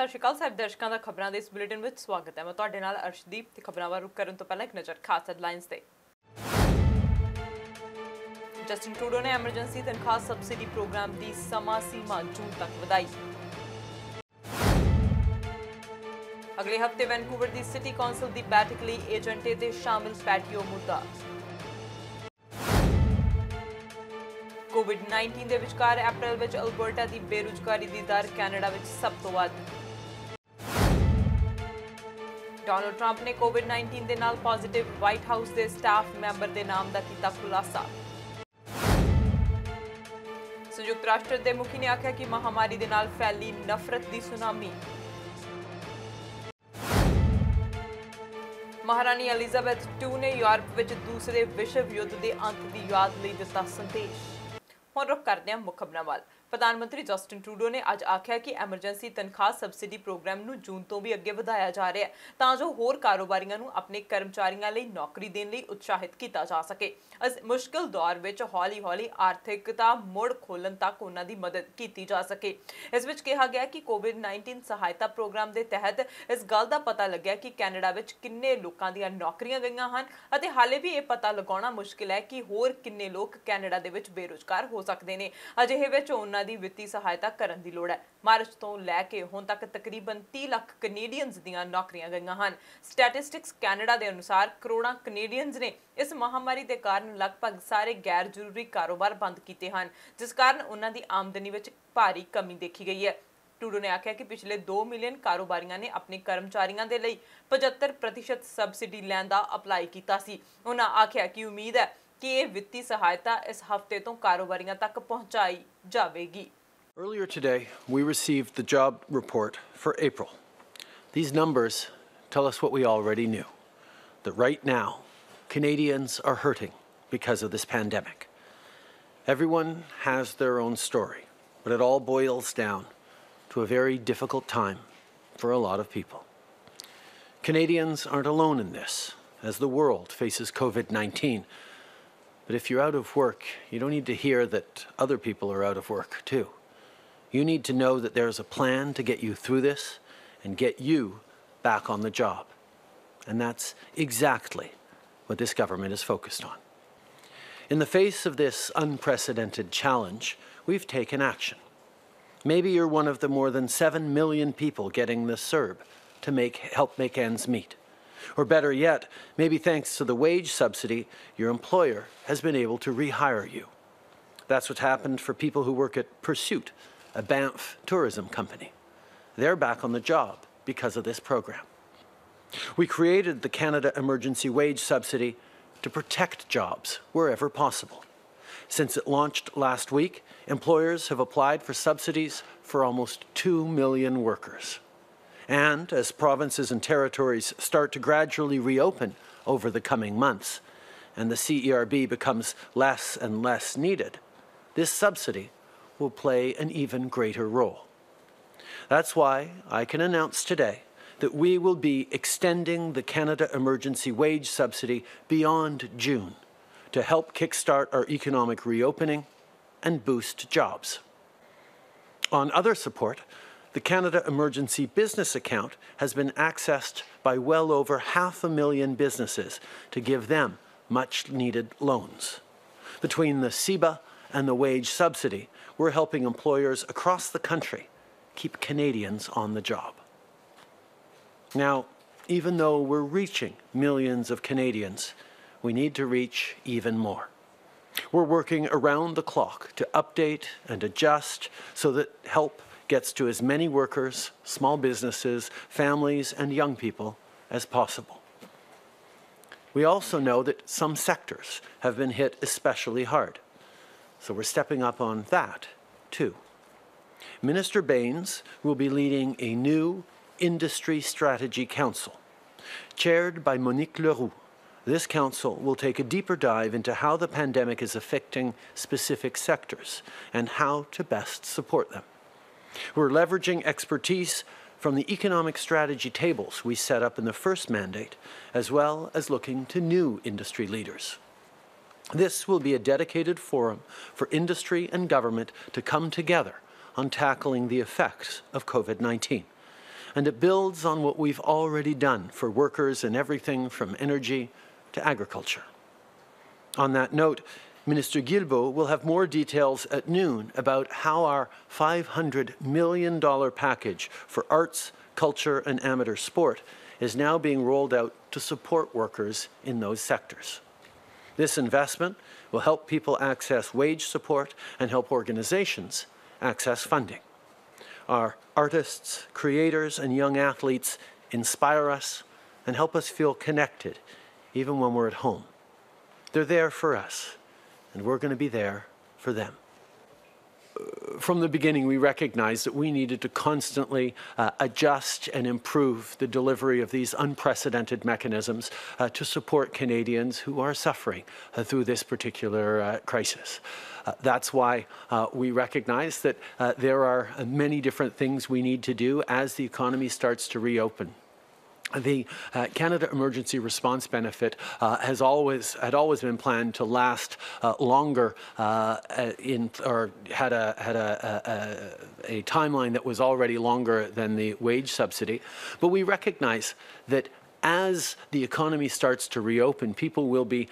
ਸਤਿ ਸ਼੍ਰੀ ਅਕਾਲ ਸਾਹਿਬ ਦਰਸ਼ਕਾਂ ਦਾ ਖਬਰਾਂ ਦੇ ਇਸ ਬੁਲੇਟਿਨ ਵਿੱਚ ਸਵਾਗਤ ਹੈ। ਮੈਂ ਤੁਹਾਡੇ ਨਾਲ ਅਰਸ਼ਦੀਪ ਤੇ ਖਬਰਾਂ ਵੱਲ ਰੁਕ ਕਰਨ ਤੋਂ ਪਹਿਲਾਂ ਇੱਕ ਨਜ਼ਰ ਖਾਸ ਹੈਡਲਾਈਨਸ ਤੇ। ਜਸਟਿਨ ਟਰੂਡੋ ਨੇ ਐਮਰਜੈਂਸੀ ਤਨਖਾਹ ਸਬਸਿਡੀ ਪ੍ਰੋਗਰਾਮ ਦੀ ਸਮਾਂ ਸੀਮਾ ਜੂਨ ਤੱਕ ਵਧਾਈ। ਅਗਲੇ ਹਫਤੇ ਵੈਨਕੂਵਰ ਦੀ ਸਿਟੀ ਕੌਂਸਲ ਦੀ ਬੈਠਕ ਲਈ ਏਜੰਟੇ ਦੇ ਸ਼ਾਮਿਲ ਪੈਟੀਓ ਮੁੱਦਾ। ਕੋਵਿਡ-19 ਦੇ ਵਿਚਕਾਰ ਅਪ੍ਰੈਲ ਵਿੱਚ ਅਲਬਰਟਾ ਦੀ ਬੇਰੁਜ਼ਗਾਰੀ ਦੀ ਦਰ ਕੈਨੇਡਾ ਵਿੱਚ ਸਭ ਤੋਂ ਵੱਧ। ਡੋਨਾਲਡ ਟਰੰਪ ਨੇ ਕੋਵਿਡ-19 ਦੇ ਨਾਲ ਪੋਜ਼ਿਟਿਵ ਵਾਈਟ ਹਾਊਸ ਦੇ ਸਟਾਫ ਮੈਂਬਰ ਦੇ ਨਾਮ ਦਾ ਕੀਤਾ ਖੁਲਾਸਾ। ਸੰਯੁਕਤ ਰਾਸ਼ਟਰ ਦੇ ਮੁਖੀ ਨੇ ਆਖਿਆ ਕਿ ਮਹਾਮਾਰੀ ਦੇ ਨਾਲ ਫੈਲੀ ਨਫ਼ਰਤ ਦੀ ਸੁਨਾਮੀ। ਮਹਾਰਾਣੀ ਐਲਿਜ਼ਾਬੈਥ II ਨੇ ਯੂਰਪ ਵਿੱਚ ਦੂਸਰੇ ਵਿਸ਼ਵ ਯੁੱਧ ਦੇ ਅੰਤ ਦੀ ਯਾਦ ਲਈ ਦਿੱਤਾ ਸੰਦੇਸ਼। ਹੁਣ ਰੁਕ ਕਰਦੇ ਹਾਂ ਮੁੱਖ ਖਬਰਾਂ ਵੱਲ। ਪ੍ਰਧਾਨ ਮੰਤਰੀ ਜਸਟਿਨ ਟਰੂਡੋ ਨੇ ਅੱਜ ਆਖਿਆ ਕਿ ਐਮਰਜੈਂਸੀ ਤਨਖਾਹ ਸਬਸਿਡੀ ਪ੍ਰੋਗਰਾਮ ਨੂੰ ਜੂਨ ਤੋਂ ਵੀ ਅੱਗੇ ਵਧਾਇਆ ਜਾ ਰਿਹਾ ਹੈ ਤਾਂ ਜੋ ਹੋਰ ਕਾਰੋਬਾਰੀਆਂ ਨੂੰ ਆਪਣੇ ਕਰਮਚਾਰੀਆਂ ਲਈ ਨੌਕਰੀ ਦੇਣ ਲਈ ਉਤਸ਼ਾਹਿਤ ਕੀਤਾ ਜਾ ਸਕੇ। ਇਸ ਮੁਸ਼ਕਲ ਦੌਰ ਵਿੱਚ ਹੌਲੀ-ਹੌਲੀ ਆਰਥਿਕਤਾ ਮੁੜ ਖੋਲ੍ਹਣ ਤੱਕ ਉਹਨਾਂ ਦੀ ਮਦਦ ਕੀਤੀ ਜਾ ਸਕੇ। ਇਸ ਵਿੱਚ ਕਿਹਾ ਗਿਆ ਕਿ ਕੋਵਿਡ-19 ਸਹਾਇਤਾ ਪ੍ਰੋਗਰਾਮ ਦੇ ਤਹਿਤ ਇਸ ਗੱਲ ਦਾ ਪਤਾ ਲੱਗਿਆ ਕਿ ਕੈਨੇਡਾ ਵਿੱਚ ਕਿੰਨੇ ਲੋਕਾਂ ਦੀਆਂ ਨੌਕਰੀਆਂ ਗਈਆਂ ਹਨ ਅਤੇ ਹਾਲੇ ਵੀ ਇਹ ਪਤਾ ਲਗਾਉਣਾ ਮੁਸ਼ਕਿਲ ਹੈ ਕਿ ਹੋਰ ਕਿੰਨੇ ਲੋਕ ਕੈਨੇਡਾ ਦੇ ਵਿੱਚ ਬੇਰੁਜ਼ਗਾਰ ਹੋ ਸਕਦੇ ਨੇ। ਅਜਿਹੇ ਵਿੱਚ ਉਹਨਾਂ ਦੀ ਵਿੱਤੀ ਸਹਾਇਤਾ ਕਰਨ ਦੀ ਲੋੜ ਹੈ। ਮਾਰਚ ਤੋਂ ਲੈ ਕੇ ਹੁਣ ਤੱਕ ਤਕਰੀਬਨ 30 ਲੱਖ ਕੈਨੇਡੀਅਨਜ਼ ਦੀਆਂ ਨੌਕਰੀਆਂ ਗਈਆਂ ਹਨ। ਸਟੈਟਿਸਟਿਕਸ ਕੈਨੇਡਾ ਦੇ ਅਨੁਸਾਰ ਕਰੋੜਾਂ ਕੈਨੇਡੀਅਨਜ਼ ਨੇ ਇਸ ਮਹਾਮਾਰੀ ਦੇ ਕਾਰਨ ਲਗਭਗ ਸਾਰੇ ਗੈਰ ਜ਼ਰੂਰੀ ਕਾਰੋਬਾਰ ਬੰਦ ਕੀਤੇ ਹਨ, ਜਿਸ ਕਾਰਨ ਉਹਨਾਂ ਦੀ ਆਮਦਨੀ ਵਿੱਚ ਭਾਰੀ ਕਮੀ ਦੇਖੀ ਗਈ ਹੈ। ਟਰੂਡੋ ਨੇ ਆਖਿਆ ਕਿ ਪਿਛਲੇ 2 ਮਿਲੀਅਨ ਕਾਰੋਬਾਰੀਆਂ ਨੇ ਆਪਣੇ ਕਰਮਚਾਰੀਆਂ ਦੇ ਲਈ 75% ਸਬਸਿਡੀ ਲੈਣ ਦਾ ਅਪਲਾਈ ਕੀਤਾ ਸੀ। ਉਹਨਾਂ ਆਖਿਆ ਕਿ ਉਮੀਦ ਹੈ ਕਿ ਇਹ ਵਿੱਤੀ ਸਹਾਇਤਾ ਇਸ ਹਫ਼ਤੇ ਤੋਂ ਕਾਰੋਬਾਰੀਆਂ ਤੱਕ ਪਹੁੰਚਾਈ ਜਾਵੇਗੀ। Earlier today, we received the job report for April. These numbers tell us what we already knew, that right now, Canadians are hurting because of this pandemic. Everyone has their own story, but it all boils down to a very difficult time for a lot of people. Canadians aren't alone in this, as the world faces COVID-19. But if you're out of work, you don't need to hear that other people are out of work too. You need to know that there's a plan to get you through this and get you back on the job. And that's exactly what this government is focused on. In the face of this unprecedented challenge, we've taken action. Maybe you're one of the more than 7 million people getting the CERB to help make ends meet. Or better yet, maybe thanks to the wage subsidy, your employer has been able to rehire you. That's what happened for people who work at Pursuit, a Banff tourism company. They're back on the job because of this program. We created the Canada Emergency Wage Subsidy to protect jobs wherever possible. Since it launched last week, employers have applied for subsidies for almost 2 million workers. And as provinces and territories start to gradually reopen over the coming months, and the CERB becomes less and less needed, this subsidy will play an even greater role. That's why I can announce today that we will be extending the Canada Emergency Wage Subsidy beyond June to help kickstart our economic reopening and boost jobs. On other support, the Canada Emergency Business Account has been accessed by well over 500,000 businesses to give them much-needed loans. Between the CEBA and the wage subsidy, we're helping employers across the country keep Canadians on the job. Now, even though we're reaching millions of Canadians, we need to reach even more. We're working around the clock to update and adjust so that help gets to as many workers, small businesses, families, and young people as possible. We also know that some sectors have been hit especially hard, so we're stepping up on that too. Minister Baines will be leading a new Industry Strategy Council. Chaired by Monique Leroux, this council will take a deeper dive into how the pandemic is affecting specific sectors and how to best support them. We're leveraging expertise from the economic strategy tables we set up in the first mandate, as well as looking to new industry leaders. This will be a dedicated forum for industry and government to come together on tackling the effects of COVID-19. and it builds on what we've already done for workers in everything from energy to agriculture. On that note, Minister Guilbeault will have more details at noon about how our $500 million package for arts, culture and amateur sport is now being rolled out to support workers in those sectors. This investment will help people access wage support and help organizations access funding. Our artists, creators and young athletes inspire us and help us feel connected even when we're at home. They're there for us, and we're going to be there for them. From the beginning, we recognized that we needed to constantly adjust and improve the delivery of these unprecedented mechanisms to support Canadians who are suffering through this particular crisis. That's why we recognize that there are many different things we need to do as the economy starts to reopen. The Canada Emergency Response Benefit had always been planned to last longer or had a timeline that was already longer than the wage subsidy. But we recognize that as the economy starts to reopen, people will be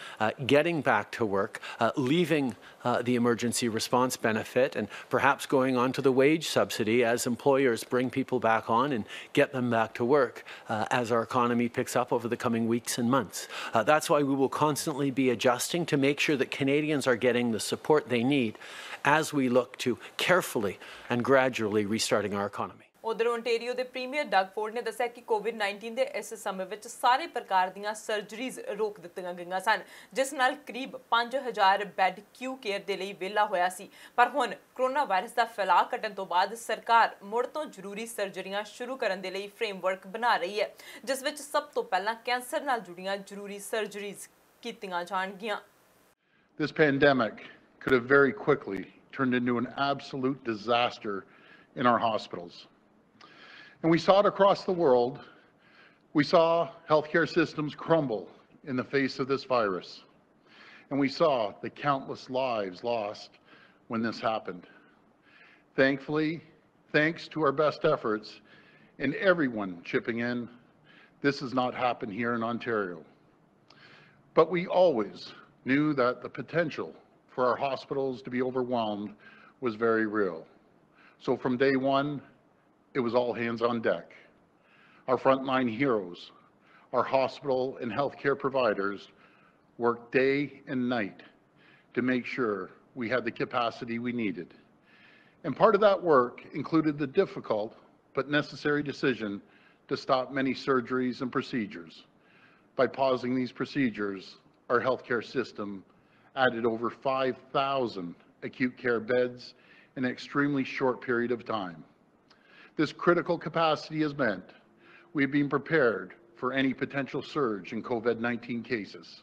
getting back to work, leaving the emergency response benefit and perhaps going on to the wage subsidy as employers bring people back on and get them back to work as our economy picks up over the coming weeks and months. That's why we will constantly be adjusting to make sure that Canadians are getting the support they need as we look to carefully and gradually restarting our economy. उधर Ontario के premiere Doug Ford ने दस्सिया कि कोविड-19 के इस समय विच सारे प्रकार दीयां सर्जरीज रोक दित्तियां गईयां सन जिस नाल करीब 5000 बैड क्यू केयर दे लई वेला होया सी पर हुण कोरोना वायरस दा फैलाव घटण तो बाद सरकार मुड़ तो जरूरी सर्जरीआं शुरू करन दे लई फ्रेमवर्क बना रही है जिस विच सब तो पहलां कैंसर नाल जुड़ियां जरूरी सर्जरीज कीतियां जाणगियां. This pandemic could have very quickly turned into an absolute disaster in our hospitals. And we saw it across the world. We saw healthcare systems crumble in the face of this virus. And we saw the countless lives lost when this happened. Thankfully, thanks to our best efforts and everyone chipping in, this has not happened here in Ontario. But we always knew that the potential for our hospitals to be overwhelmed was very real. So from day one, it was all hands on deck. Our frontline heroes, our hospital and healthcare providers worked day and night to make sure we had the capacity we needed. And part of that work included the difficult but necessary decision to stop many surgeries and procedures. By pausing these procedures, our healthcare system added over 5,000 acute care beds in an extremely short period of time. This critical capacity has meant we've been prepared for any potential surge in COVID-19 cases.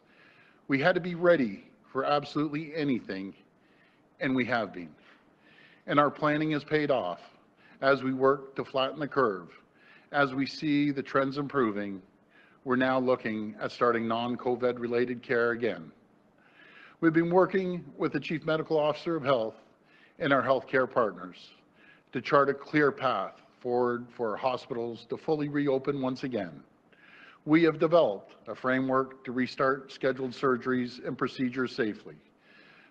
We had to be ready for absolutely anything, and we have been. And our planning has paid off as we work to flatten the curve. As we see the trends improving, we're now looking at starting non-COVID related care again. We've been working with the Chief Medical Officer of Health and our healthcare partners to chart a clear path forward for our hospitals to fully reopen once again. We have developed a framework to restart scheduled surgeries and procedures safely,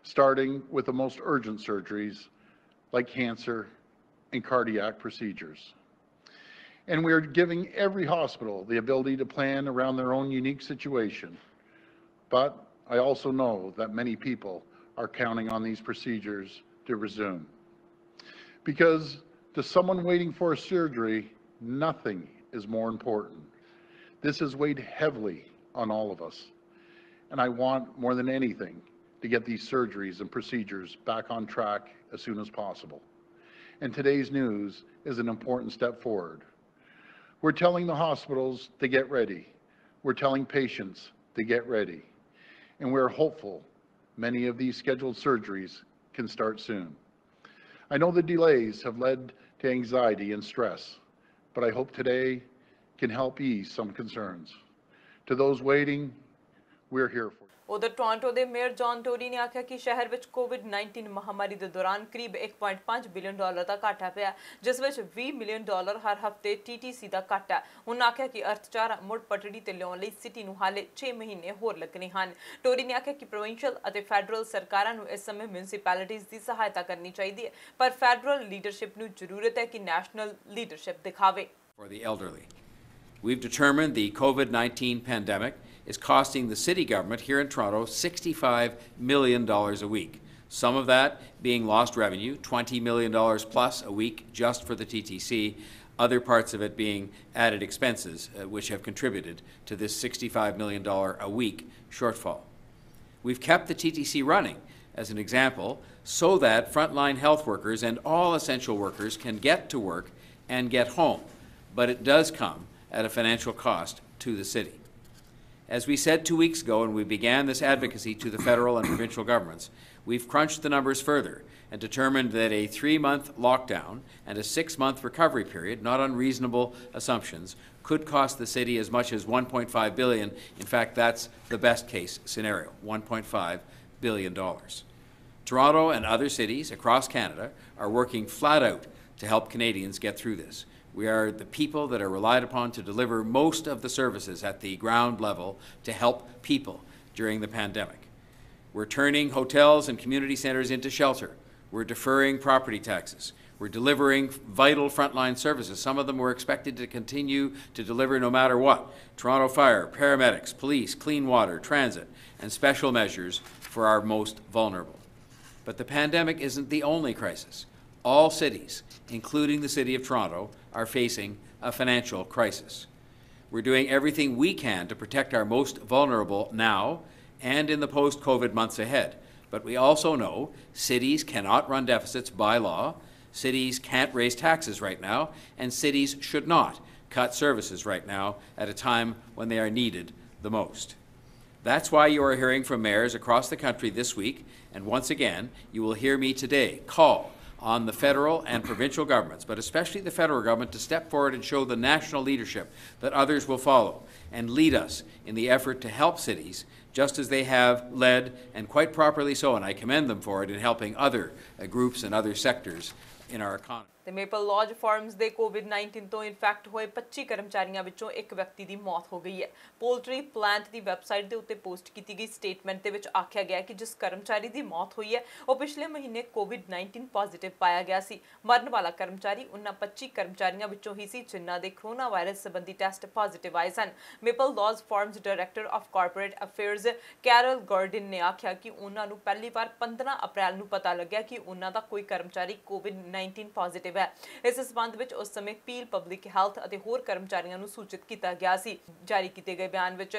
starting with the most urgent surgeries like cancer and cardiac procedures. And we are giving every hospital the ability to plan around their own unique situation. But I also know that many people are counting on these procedures to resume. Because to someone waiting for a surgery, nothing is more important. This has weighed heavily on all of us. And I want more than anything to get these surgeries and procedures back on track as soon as possible. And today's news is an important step forward. We're telling the hospitals to get ready. We're telling patients to get ready. And we're hopeful many of these scheduled surgeries can start soon. I know the delays have led to anxiety and stress, but I hope today can help ease some concerns. To those waiting, we're here for you. ਉਧਰ Toronto ਦੇ mayor John Tory ਨੇ ਆਖਿਆ ਕਿ ਸ਼ਹਿਰ ਵਿੱਚ ਕੋਵਿਡ-19 ਮਹਾਮਾਰੀ ਦੇ ਦੌਰਾਨ ਕਰੀਬ $1.5 ਬਿਲੀਅਨ ਦਾ ਘਾਟਾ ਪਿਆ, ਜਿਸ ਵਿੱਚ $20 ਮਿਲੀਅਨ ਹਰ ਹਫ਼ਤੇ TTC ਦਾ ਘਾਟਾ ਹੈ। ਉਹਨਾਂ ਆਖਿਆ ਕਿ ਅਰਥਚਾਰਾ ਮੁੜ ਪਟੜੀ ਤੇ ਲਿਆਉਣ ਲਈ ਸਿਟੀ ਨੂੰ ਹਾਲੇ 6 ਮਹੀਨੇ ਹੋਰ ਲੱਗਣੇ ਹਨ। ਟੋਰੀ ਨੇ ਆਖਿਆ ਕਿ ਪ੍ਰੋਵਿੰਸ਼ੀਅਲ ਅਤੇ ਫੈਡਰਲ ਸਰਕਾਰਾਂ ਨੂੰ ਇਸ ਸਮੇਂ ਮਿਊਨਿਸਪੈਲਿਟੀਜ਼ ਦੀ ਸਹਾਇਤਾ ਕਰਨੀ ਚਾਹੀਦੀ ਹੈ, ਪਰ ਫੈਡਰਲ ਲੀਡਰਸ਼ਿਪ ਨੂੰ ਜ਼ਰੂਰਤ ਹੈ ਕਿ ਨੈਸ਼ਨਲ ਲੀਡਰਸ਼ਿਪ ਦਿਖਾਵੇ। For the elderly. We've determined the COVID-19 pandemic is costing the city government here in Toronto $65 million a week. Some of that being lost revenue, $20 million plus a week just for the TTC, other parts of it being added expenses, which have contributed to this $65 million a week shortfall. We've kept the TTC running, as an example, so that frontline health workers and all essential workers can get to work and get home, but it does come at a financial cost to the city. As we said 2 weeks ago when we began this advocacy to the federal and provincial governments, we've crunched the numbers further and determined that a 3-month lockdown and a 6-month recovery period, not unreasonable assumptions, could cost the city as much as $1.5 billion. In fact, that's the best case scenario, $1.5 billion. Toronto and other cities across Canada are working flat out to help Canadians get through this. We are the people that are relied upon to deliver most of the services at the ground level to help people during the pandemic. We're turning hotels and community centres into shelter. We're deferring property taxes. We're delivering vital frontline services. Some of them we're expected to continue to deliver no matter what. Toronto Fire, paramedics, police, clean water, transit, and special measures for our most vulnerable. But the pandemic isn't the only crisis. All cities, including the City of Toronto, are facing a financial crisis. We're doing everything we can to protect our most vulnerable now and in the post-COVID months ahead. But we also know cities cannot run deficits by law, cities can't raise taxes right now, and cities should not cut services right now at a time when they are needed the most. That's why you are hearing from mayors across the country this week, and once again, you will hear me today call on the federal and provincial governments, but especially the federal government, to step forward and show the national leadership that others will follow and lead us in the effort to help cities, just as they have led, and quite properly so, and I commend them for it, in helping other groups and other sectors in our economy. ਤੇ maple Lodge farms ਦੇ ਕੋਵਿਡ-19 ਤੋਂ in fact ਹੋਏ 25 ਕਰਮਚਾਰੀਆਂ ਵਿੱਚੋਂ ਇੱਕ ਵਿਅਕਤੀ ਦੀ ਮੌਤ ਹੋ ਗਈ ਹੈ। ਪੋਲਟਰੀ ਪਲਾਂਟ ਦੀ ਵੈਬਸਾਈਟ ਦੇ ਉੱਤੇ ਪੋਸਟ ਕੀਤੀ ਗਈ ਸਟੇਟਮੈਂਟ ਦੇ ਵਿੱਚ ਆਖਿਆ ਗਿਆ ਕਿ ਜਿਸ ਕਰਮਚਾਰੀ ਦੀ ਮੌਤ ਹੋਈ ਹੈ ਉਹ ਪਿਛਲੇ ਮਹੀਨੇ ਕੋਵਿਡ-19 ਪੋਜ਼ਿਟਿਵ ਪਾਇਆ ਗਿਆ ਸੀ। ਮਰਨ ਵਾਲਾ ਕਰਮਚਾਰੀ ਉਹਨਾਂ 25 ਕਰਮਚਾਰੀਆਂ ਵਿੱਚੋਂ ਹੀ ਸੀ ਜਿਨ੍ਹਾਂ ਦੇ ਕੋਰੋਨਾ ਵਾਇਰਸ ਸੰਬੰਧੀ ਟੈਸਟ ਪੋਜ਼ਿਟਿਵ ਆਏ ਸਨ। Maple Lodge Farms director of corporate affairs Carol Garden ਨੇ ਆਖਿਆ ਕਿ ਉਹਨਾਂ ਨੂੰ ਪਹਿਲੀ ਵਾਰ 15 ਅਪ੍ਰੈਲ ਨੂੰ ਪਤਾ ਲੱਗਿਆ ਕਿ ਉਹਨਾਂ ਦਾ ਕੋਈ ਕਰਮਚਾਰੀ ਕੋਵਿਡ-19 ਪੋਜ਼ਿਟਿਵ ਹੈ। ਇਸ ਸੰਬੰਧ ਵਿੱਚ ਉਸ ਸਮੇਂ ਪੀਲ ਪਬਲਿਕ ਹੈਲਥ ਅਤੇ ਹੋਰ ਕਰਮਚਾਰੀਆਂ ਨੂੰ ਸੂਚਿਤ ਕੀਤਾ ਗਿਆ ਸੀ। ਜਾਰੀ ਕੀਤੇ ਗਏ ਬਿਆਨ ਵਿੱਚ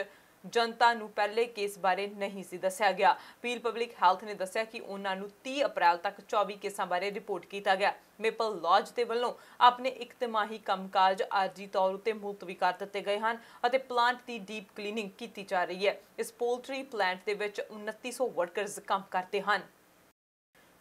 ਜਨਤਾ ਨੂੰ ਪਹਿਲੇ ਕੇਸ ਬਾਰੇ ਨਹੀਂ ਸੀ ਦੱਸਿਆ ਗਿਆ। ਪੀਲ ਪਬਲਿਕ ਹੈਲਥ ਨੇ ਦੱਸਿਆ ਕਿ ਉਹਨਾਂ ਨੂੰ 30 ਅਪ੍ਰੈਲ ਤੱਕ 24 ਕੇਸਾਂ ਬਾਰੇ ਰਿਪੋਰਟ ਕੀਤਾ ਗਿਆ। ਮੇਪਲ ਲੌਜ ਦੇ ਵੱਲੋਂ ਆਪਣੇ ਇੱਕ ਤਿਮਾਹੀ ਕੰਮਕਾਜ ਆਰਜੀ ਤੌਰ ਉੱਤੇ ਮੁਲਤਵੀ ਕਰ ਦਿੱਤੇ ਗਏ ਹਨ ਅਤੇ ਪਲਾਂਟ ਦੀ ਡੀਪ ਕਲੀਨਿੰਗ ਕੀਤੀ ਜਾ ਰਹੀ ਹੈ। ਇਸ ਪੋਲਟਰੀ ਪਲਾਂਟ ਦੇ ਵਿੱਚ 2900 ਵਰਕਰਸ ਕੰਮ ਕਰਦੇ ਹਨ।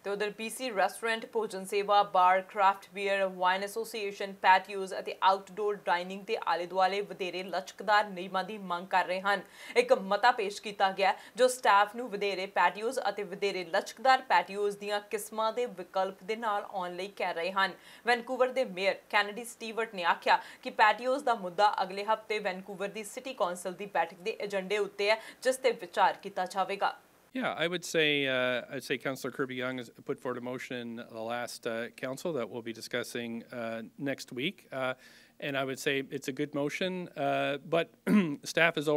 ਤੇ ਉਧਰ BC ਰੈਸਟੋਰੈਂਟ, ਭੋਜਨ ਸੇਵਾ, ਬਾਰ, ਕ੍ਰਾਫਟ ਬੀਅਰ, ਵਾਈਨ ਐਸੋਸੀਏਸ਼ਨ, ਪੈਟੀਓਜ਼ ਅਤੇ ਆਊਟਡੋਰ ਡਾਈਨਿੰਗ ਦੇ ਆਲੇ ਦੁਆਲੇ ਵਧੇਰੇ ਲਚਕਦਾਰ ਨਿਯਮਾਂ ਦੀ ਮੰਗ ਕਰ ਰਹੇ ਹਨ। ਇੱਕ ਮਤਾ ਪੇਸ਼ ਕੀਤਾ ਗਿਆ ਜੋ ਸਟਾਫ ਨੂੰ ਵਧੇਰੇ ਪੈਟੀਓਜ਼ ਅਤੇ ਵਧੇਰੇ ਲਚਕਦਾਰ ਪੈਟੀਓਜ਼ ਦੀਆਂ ਕਿਸਮਾਂ ਦੇ ਵਿਕਲਪ ਦੇ ਨਾਲ ਆਉਣ ਲਈ ਕਹਿ ਰਹੇ ਹਨ। ਵੈਨਕੂਵਰ ਦੇ ਮੇਅਰ ਕੈਨੇਡੀ ਸਟੀਵਰਟ ਨੇ ਆਖਿਆ ਕਿ ਪੈਟੀਓਜ਼ ਦਾ ਮੁੱਦਾ ਅਗਲੇ ਹਫ਼ਤੇ ਵੈਨਕੂਵਰ ਦੀ ਸਿਟੀ ਕੌਂਸਲ ਦੀ ਬੈਠਕ ਦੇ ਏਜੰਡੇ ਉੱਤੇ ਹੈ, ਜਿਸ ਤੇ ਵਿਚਾਰ ਕੀਤਾ ਜਾਵੇਗਾ। Yeah, I'd say Councillor Kirby-Young has put forward a motion in the last council that we'll be discussing next week. And I would say it's a good motion, but staff is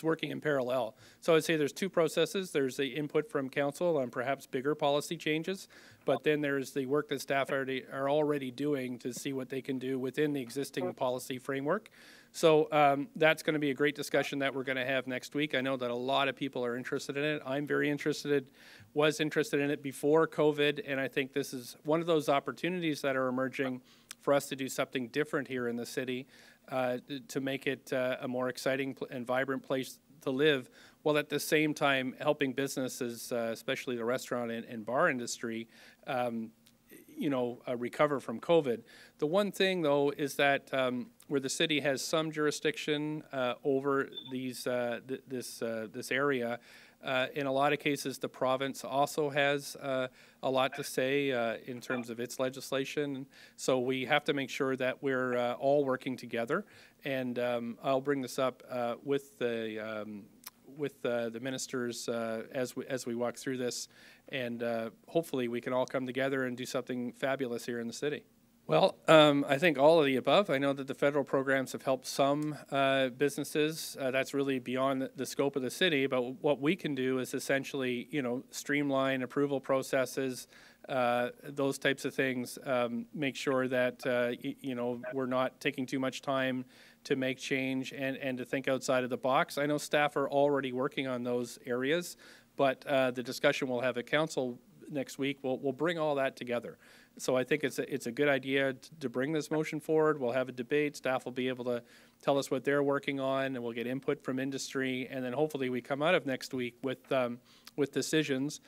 working in parallel. So I'd say there's two processes. There's the input from council on perhaps bigger policy changes, but then there's the work that staff are already doing to see what they can do within the existing policy framework. So that's going to be a great discussion that we're going to have next week. I know that a lot of people are interested in it. I'm very interested, was interested in it before COVID, and I think this is one of those opportunities that are emerging for us to do something different here in the city to make it a more exciting and vibrant place to live, while at the same time helping businesses, especially the restaurant and bar industry, recover from COVID. The one thing, though, is that where the city has some jurisdiction over this area, in a lot of cases, the province also has a lot to say in terms of its legislation. So we have to make sure that we're all working together. And I'll bring this up with the ministers as we walk through this, and hopefully we can all come together and do something fabulous here in the city. Well, I think all of the above. I know that the federal programs have helped some businesses. That's really beyond the scope of the city, but what we can do is essentially, streamline approval processes, those types of things, make sure that, we're not taking too much time to make change and to think outside of the box. I know staff are already working on those areas, but the discussion we'll have at council next week will bring all that together. So I think it's a good idea to bring this motion forward. We'll have a debate. Staff will be able to tell us what they're working on, and we'll get input from industry. And then hopefully we come out of next week with decisions.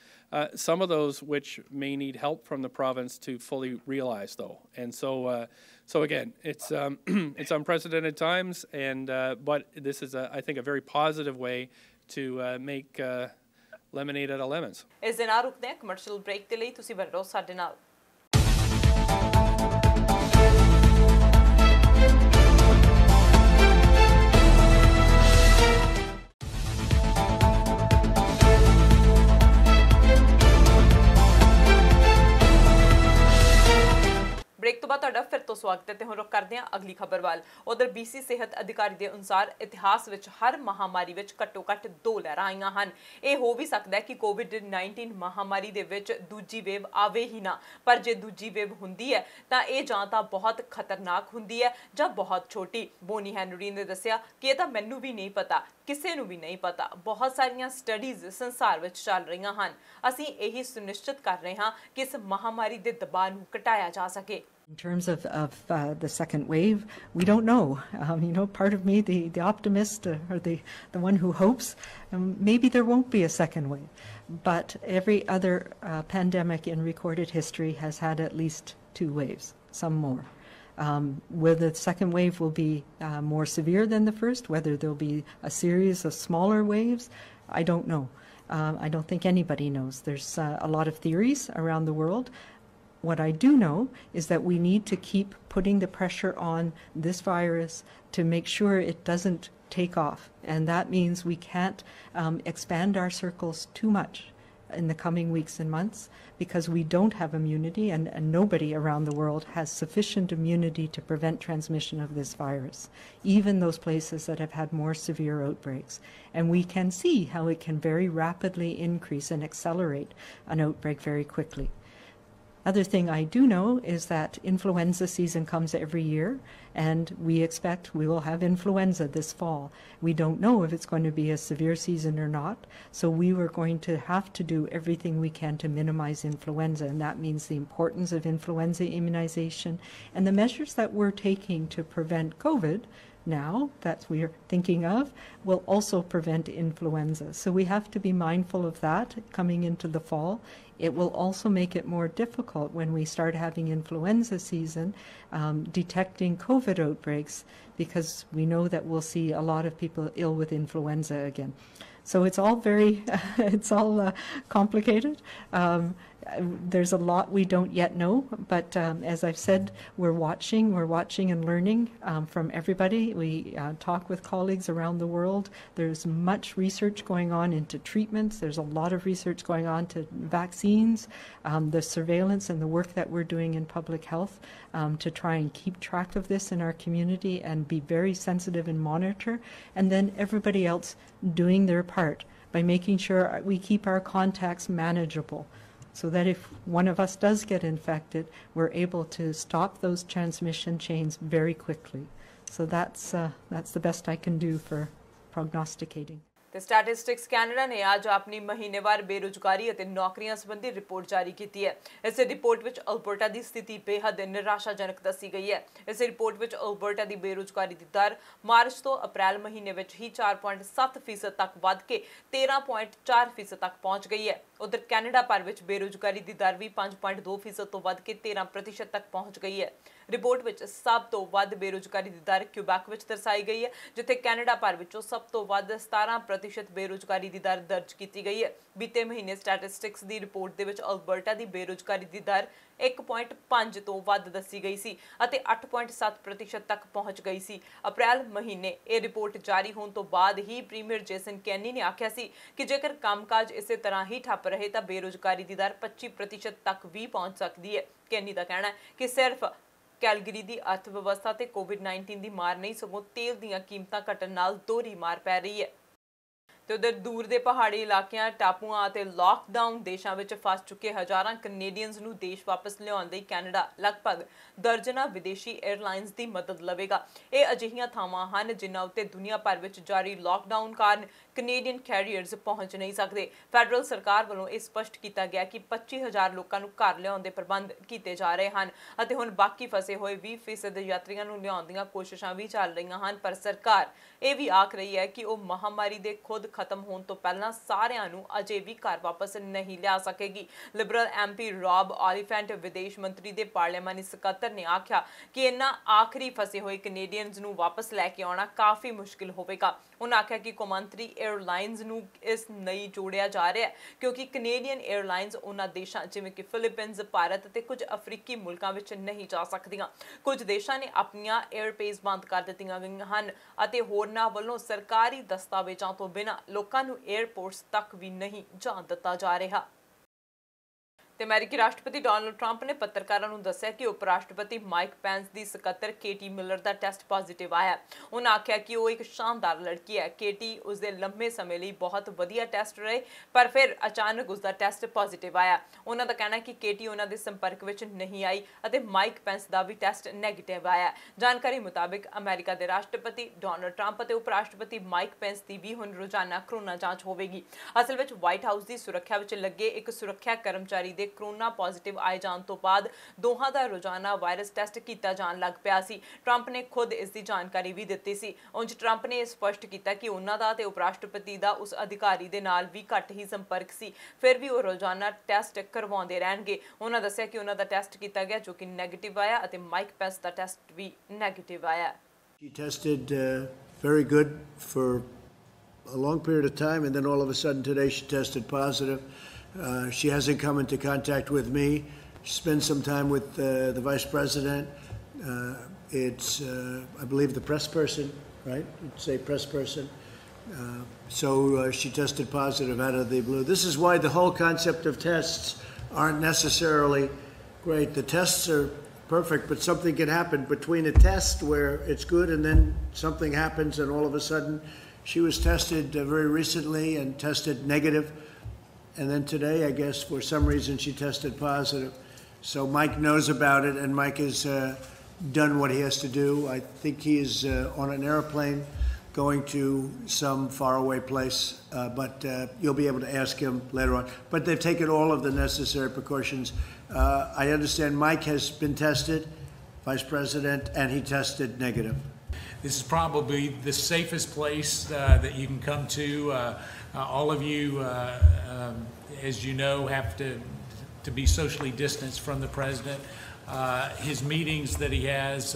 Some of those which may need help from the province to fully realize, though. And so again, it's it's unprecedented times, and but this is I think a very positive way to make lemonade out of lemons. ਇਸ ਦੇ ਨਾਲ ਰੁਕਦੇ ਹਾਂ commercial break ਦੇ ਲਈ ਤੁਸੀਂ ਬਣੇ ਰਹੋ ਸਾਡੇ ਨਾਲ। ब्रेक तो बाद तुहाडा फिर तो स्वागत है ते हुण रुख करदे हां अगली खबर वाल। उधर BC सेहत अधिकारी के अनुसार इतिहास विच हर महामारी विच घट्टो घट्ट 2 लहरां आईयां हन। यह हो भी सकदा है कि कोविड-19 महामारी दे विच दूजी वेव आवे ही ना, पर जे दूजी वेव हुंदी है तां इह जां तां बहुत खतरनाक हुंदी है जां बहुत छोटी। बोनी हैनरी ने दस्सिया कि इह तां मैनूं भी नहीं पता, किसी नूं भी नहीं पता। बहुत सारियां स्टडीज़ संसार विच चल रहीआं हन। असीं यही सुनिश्चित कर रहे हां कि इस महामारी दे दबाव नूं घटाया जा सके। In terms of the second wave, we don't know. Part of me, the optimist or the one who hopes, maybe there won't be a second wave. But every other pandemic in recorded history has had at least 2 waves, some more. Whether the second wave will be more severe than the first, whether there'll be a series of smaller waves, I don't know. I don't think anybody knows. There's a lot of theories around the world. What I do know is that we need to keep putting the pressure on this virus to make sure it doesn't take off. And that means we can't expand our circles too much in the coming weeks and months, because we don't have immunity, and nobody around the world has sufficient immunity to prevent transmission of this virus, even those places that have had more severe outbreaks. And we can see how it can very rapidly increase and accelerate an outbreak very quickly. Other thing I do know is that influenza season comes every year, and we expect we will have influenza this fall. We don't know if it's going to be a severe season or not, so we were going to have to do everything we can to minimize influenza, and that means the importance of influenza immunization and the measures that we're taking to prevent COVID now that we're thinking of will also prevent influenza. So we have to be mindful of that coming into the fall. It will also make it more difficult when we start having influenza season, detecting COVID outbreaks, because we know that we'll see a lot of people ill with influenza again. So it's all very, complicated. There's a lot we don't yet know, but as I've said, we're watching and learning from everybody. We talk with colleagues around the world. There's much research going on into treatments. There's a lot of research going on to vaccines, the surveillance and the work that we're doing in public health to try and keep track of this in our community and be very sensitive and monitor. And then everybody else doing their part by making sure we keep our contacts manageable, so that if one of us does get infected, we're able to stop those transmission chains very quickly. So that's the best I can do for prognosticating. ਤੇ statistics Canada ਨੇ ਅੱਜ ਆਪਣੀ ਮਹੀਨੇਵਾਰ ਬੇਰੁਜ਼ਗਾਰੀ ਅਤੇ ਨੌਕਰੀਆਂ ਸੰਬੰਧੀ report ਜਾਰੀ ਕੀਤੀ ਹੈ। ਇਸ ਰਿਪੋਰਟ ਵਿੱਚ ਅਲਬਰਟਾ ਦੀ ਸਥਿਤੀ ਬੇहद ਨਿਰਾਸ਼ਾਜਨਕ ਦੱਸੀ ਗਈ ਹੈ। ਇਸ ਰਿਪੋਰਟ ਵਿੱਚ ਅਲਬਰਟਾ ਦੀ ਬੇਰੁਜ਼ਗਾਰੀ ਦੀ ਦਰ ਮਾਰਚ ਤੋਂ ਅਪ੍ਰੈਲ ਮਹੀਨੇ ਵਿੱਚ ਹੀ 4.7% ਤੱਕ ਵੱਧ ਕੇ 13.4% ਤੱਕ ਪਹੁੰਚ ਗਈ ਹੈ। ਉਧਰ ਕੈਨੇਡਾ ਭਰ ਵਿੱਚ ਬੇਰੁਜ਼ਗਾਰੀ ਦੀ ਦਰ ਵੀ 5.2% ਤੋਂ ਵੱਧ ਕੇ 13% ਤੱਕ ਪਹੁੰਚ ਗਈ ਹੈ। ਰਿਪੋਰਟ ਵਿੱਚ ਸਭ ਤੋਂ ਵੱਧ ਬੇਰੁਜ਼ਗਾਰੀ ਦੀ ਦਰ ਕਿਊਬੈਕ ਵਿੱਚ ਦਰਸਾਈ ਗਈ ਹੈ, ਜਿੱਥੇ ਕੈਨੇਡਾ ਭਰ ਵਿੱਚੋਂ ਸਭ ਤੋਂ ਵੱਧ 17% ਬੇਰੁਜ਼ਗਾਰੀ ਦੀ ਦਰ ਦਰਜ ਕੀਤੀ ਗਈ ਹੈ। ਬੀਤੇ ਮਹੀਨੇ ਸਟੈਟਿਸਟਿਕਸ ਦੀ ਰਿਪੋਰਟ ਦੇ ਵਿੱਚ ਅਲਬਰਟਾ ਦੀ ਬੇਰੁਜ਼ਗਾਰੀ ਦੀ ਦਰ 1.5 ਤੋਂ ਵੱਧ ਦੱਸੀ ਗਈ ਸੀ ਅਤੇ 8.7% ਤੱਕ ਪਹੁੰਚ ਗਈ ਸੀ। ਅਪ੍ਰੈਲ ਮਹੀਨੇ ਇਹ ਰਿਪੋਰਟ ਜਾਰੀ ਹੋਣ ਤੋਂ ਬਾਅਦ ਹੀ ਪ੍ਰੀਮੀਅਰ ਜੇਸਨ ਕੈਨੀ ਨੇ ਆਖਿਆ ਸੀ ਕਿ ਜੇਕਰ ਕੰਮਕਾਜ ਇਸੇ ਤਰ੍ਹਾਂ ਹੀ ਠੱਪ ਰਹੇ ਤਾਂ ਬੇਰੁਜ਼ਗਾਰੀ ਦੀ ਦਰ 25% ਤੱਕ ਵੀ ਪਹੁੰਚ ਸਕਦੀ ਹੈ। ਕੈਨੀ ਦਾ ਕਹਿਣਾ ਹੈ ਕਿ ਸਿਰਫ ਕੈਲਗਰੀ ਦੀ ਅਰਥ ਵਿਵਸਥਾ ਤੇ ਕੋਵਿਡ-19 ਦੀ ਮਾਰ ਨਹੀਂ, ਸਗੋਂ ਤੇਲ ਦੀਆਂ ਕੀਮਤਾਂ ਘਟਣ ਨਾਲ ਦੋਹਰੀ ਮਾਰ ਪੈ ਰਹੀ ਹੈ। ਤੇ ਉਧਰ ਦੂਰ ਦੇ ਪਹਾੜੀ ਇਲਾਕਿਆਂ, ਟਾਪੂਆਂ ਅਤੇ ਲਾਕਡਾਊਨ ਦੇਸ਼ਾਂ ਵਿੱਚ ਫਸ ਚੁੱਕੇ ਹਜ਼ਾਰਾਂ ਕੈਨੇਡੀਅਨਸ ਨੂੰ ਦੇਸ਼ ਵਾਪਸ ਲਿਆਉਣ ਲਈ ਕੈਨੇਡਾ ਲਗਭਗ ਦਰਜਨਾਂ ਵਿਦੇਸ਼ੀ 에ਅਰਲਾਈਨਸ ਦੀ ਮਦਦ ਲਵੇਗਾ। ਇਹ ਅਜਿਹੀਆਂ ਥਾਵਾਂ ਹਨ ਜਿਨ੍ਹਾਂ ਉੱਤੇ ਦੁਨੀਆ ਭਰ ਵਿੱਚ ਜਾਰੀ ਲਾਕਡਾਊਨ ਕਾਰਨ ਕੈਨੇਡੀਅਨ ਕੈਰੀਅਰਸ ਪਹੁੰਚ ਨਹੀਂ ਸਕਦੇ। ਫੈਡਰਲ ਸਰਕਾਰ ਵੱਲੋਂ ਇਹ ਸਪਸ਼ਟ ਕੀਤਾ ਗਿਆ ਕਿ 25,000 ਲੋਕਾਂ ਨੂੰ ਘਰ ਲਿਆਉਣ ਦੇ ਪ੍ਰਬੰਧ ਕੀਤੇ ਜਾ ਰਹੇ ਹਨ ਅਤੇ ਹੁਣ ਬਾਕੀ ਫਸੇ ਹੋਏ 20% ਯਾਤਰੀਆਂ ਨੂੰ ਲਿਆਉਣ ਦੀਆਂ ਕੋਸ਼ਿਸ਼ਾਂ ਵੀ ਚੱਲ ਰਹੀਆਂ ਹਨ। ਪਰ ਸਰਕਾਰ ਇਹ ਵੀ ਆਖ ਰਹੀ ਹੈ ਕਿ ਉਹ ਮਹਾਮਾਰੀ ਦੇ ਖੁਦ ਖਤਮ ਹੋਣ ਤੋਂ ਪਹਿਲਾਂ ਸਾਰਿਆਂ ਨੂੰ ਅਜੇ ਵੀ ਘਰ ਵਾਪਸ ਨਹੀਂ ਲਿਆ ਸਕੇਗੀ। ਲਿਬਰਲ ਐਮਪੀ ਰੌਬ ਓਲੀਫੈਂਟ ਵਿਦੇਸ਼ ਮੰਤਰੀ ਦੇ ਪਾਰਲੀਮਾਨੀ ਸਕੱਤਰ ਨੇ ਆਖਿਆ ਕਿ ਇਹਨਾਂ ਆਖਰੀ ਫਸੇ ਹੋਏ ਕੈਨੇਡੀਅਨਸ ਨੂੰ ਵਾਪਸ ਲੈ ਕੇ ਆਉਣਾ ਕਾਫੀ ਮੁਸ਼ਕਿਲ ਹੋਵੇਗਾ। ਉਹਨਾਂ ਆਖਿਆ ਕਿ ਕੌਮਾਂਤਰੀ 에ਅਰਲਾਈਨਸ ਨੂੰ ਇਸ ਲਈ ਜੋੜਿਆ ਜਾ ਰਿਹਾ ਹੈ ਕਿਉਂਕਿ ਕੈਨੇਡੀਅਨ 에ਅਰਲਾਈਨਸ ਉਹਨਾਂ ਦੇਸ਼ਾਂ ਜਿਵੇਂ ਕਿ ਫਿਲੀਪੀਨਜ਼, ਭਾਰਤ ਅਤੇ ਕੁਝ ਅਫਰੀਕੀ ਮੁਲਕਾਂ ਵਿੱਚ ਨਹੀਂ ਜਾ ਸਕਦੀਆਂ। ਕੁਝ ਦੇਸ਼ਾਂ ਨੇ ਆਪਣੀਆਂ 에ਅਰਬੇਸ ਬੰਦ ਕਰ ਦਿੱਤੀਆਂ ਗਈਆਂ ਹਨ ਅਤੇ ਹੋਰਨਾਂ ਵੱਲੋਂ ਸਰਕਾਰੀ ਦਸਤਾਵੇਜ਼ਾਂ ਤੋਂ ਬਿਨਾਂ ਲੋਕਾਂ ਨੂੰ 에ਅਰਪੋਰਟਸ ਤੱਕ ਵੀ ਨਹੀਂ ਜਾਣ ਦਿੱਤਾ ਜਾ ਰਿਹਾ। ਤੇ ਅਮਰੀਕੀ ਰਾਸ਼ਟਰਪਤੀ ਡੋਨਾਲਡ ਟਰੰਪ ਨੇ ਪੱਤਰਕਾਰਾਂ ਨੂੰ ਦੱਸਿਆ ਕਿ ਉਪ ਰਾਸ਼ਟਰਪਤੀ ਮਾਈਕ ਪੈਂਸ ਦੀ ਸਕੱਤਰ ਕੇਟੀ ਮਿਲਰ ਦਾ ਟੈਸਟ ਪੋਜ਼ਿਟਿਵ ਆਇਆ। ਉਹਨਾਂ ਆਖਿਆ ਕਿ ਉਹ ਇੱਕ ਸ਼ਾਨਦਾਰ ਲੜਕੀ ਹੈ। ਕੇਟੀ ਉਸਦੇ ਲੰਮੇ ਸਮੇਂ ਲਈ ਬਹੁਤ ਵਧੀਆ ਟੈਸਟ ਰਹੇ, ਪਰ ਫਿਰ ਅਚਾਨਕ ਉਸਦਾ ਟੈਸਟ ਪੋਜ਼ਿਟਿਵ ਆਇਆ। ਉਹਨਾਂ ਦਾ ਕਹਿਣਾ ਹੈ ਕਿ ਕੇਟੀ ਉਹਨਾਂ ਦੇ ਸੰਪਰਕ ਵਿੱਚ ਨਹੀਂ ਆਈ ਅਤੇ ਮਾਈਕ ਪੈਂਸ ਦਾ ਵੀ ਟੈਸਟ ਨੈਗੇਟਿਵ ਆਇਆ। ਜਾਣਕਾਰੀ ਮੁਤਾਬਿਕ ਅਮਰੀਕਾ ਦੇ ਰਾਸ਼ਟਰਪਤੀ ਡੋਨਾਲਡ ਟਰੰਪ ਅਤੇ ਉਪ ਰਾਸ਼ਟਰਪਤੀ ਮਾਈਕ ਪੈਂਸ ਦੀ ਵੀ ਹੁਣ ਰੋਜ਼ਾਨਾ ਕਰੋਨਾ ਜਾਂਚ ਹੋਵੇਗੀ। ਅਸਲ ਵਿੱਚ ਵਾਈਟ ਹਾਊਸ ਦੀ ਸੁਰੱਖਿਆ ਵਿੱਚ ਲੱਗੇ ਇੱਕ ਸੁਰੱਖਿਆ ਕਰਮਚਾਰੀ ਦੇ ਕਰੋਨਾ ਪੋਜ਼ਿਟਿਵ ਆਏ ਜਾਣ ਤੋਂ ਬਾਅਦ ਦੋਹਾਂ ਦਾ ਰੋਜ਼ਾਨਾ ਵਾਇਰਸ ਟੈਸਟ ਕੀਤਾ ਜਾਣ ਲੱਗ ਪਿਆ ਸੀ। ਟਰੰਪ ਨੇ ਖੁਦ ਇਸ ਦੀ ਜਾਣਕਾਰੀ ਵੀ ਦਿੱਤੀ ਸੀ। ਉਂਝ ਟਰੰਪ ਨੇ ਇਹ ਸਪਸ਼ਟ ਕੀਤਾ ਕਿ ਉਹਨਾਂ ਦਾ ਤੇ ਉਪ ਰਾਸ਼ਟਰਪਤੀ ਦਾ ਉਸ ਅਧਿਕਾਰੀ ਦੇ ਨਾਲ ਵੀ ਘੱਟ ਹੀ ਸੰਪਰਕ ਸੀ, ਫਿਰ ਵੀ ਉਹ ਰੋਜ਼ਾਨਾ ਟੈਸਟ ਕਰਵਾਉਂਦੇ ਰਹਿਣਗੇ। ਉਹਨਾਂ ਦੱਸਿਆ ਕਿ ਉਹਨਾਂ ਦਾ ਟੈਸਟ ਕੀਤਾ ਗਿਆ ਜੋ ਕਿ ਨੈਗੇਟਿਵ ਆਇਆ ਅਤੇ ਮਾਈਕ ਪੈਂਸ ਦਾ ਟੈਸਟ ਵੀ ਨੈਗੇਟਿਵ ਆਇਆ। She tested very good for a long period of time, and then all of a sudden today she tested positive. She hasn't come into contact with me. She spent some time with the Vice President. It's, I believe, the press person, right? You'd say press person. So she tested positive out of the blue. This is why the whole concept of tests aren't necessarily great. The tests are perfect, but something can happen between a test where it's good and then something happens and all of a sudden she was tested very recently and tested negative. And then today, I guess, for some reason, she tested positive. So Mike knows about it, and Mike has done what he has to do. I think he is on an airplane going to some faraway place, but you'll be able to ask him later on. But they've taken all of the necessary precautions. I understand Mike has been tested, Vice President, and he tested negative. This is probably the safest place that you can come to. All of you, as you know, have to be socially distanced from the president. His meetings that he has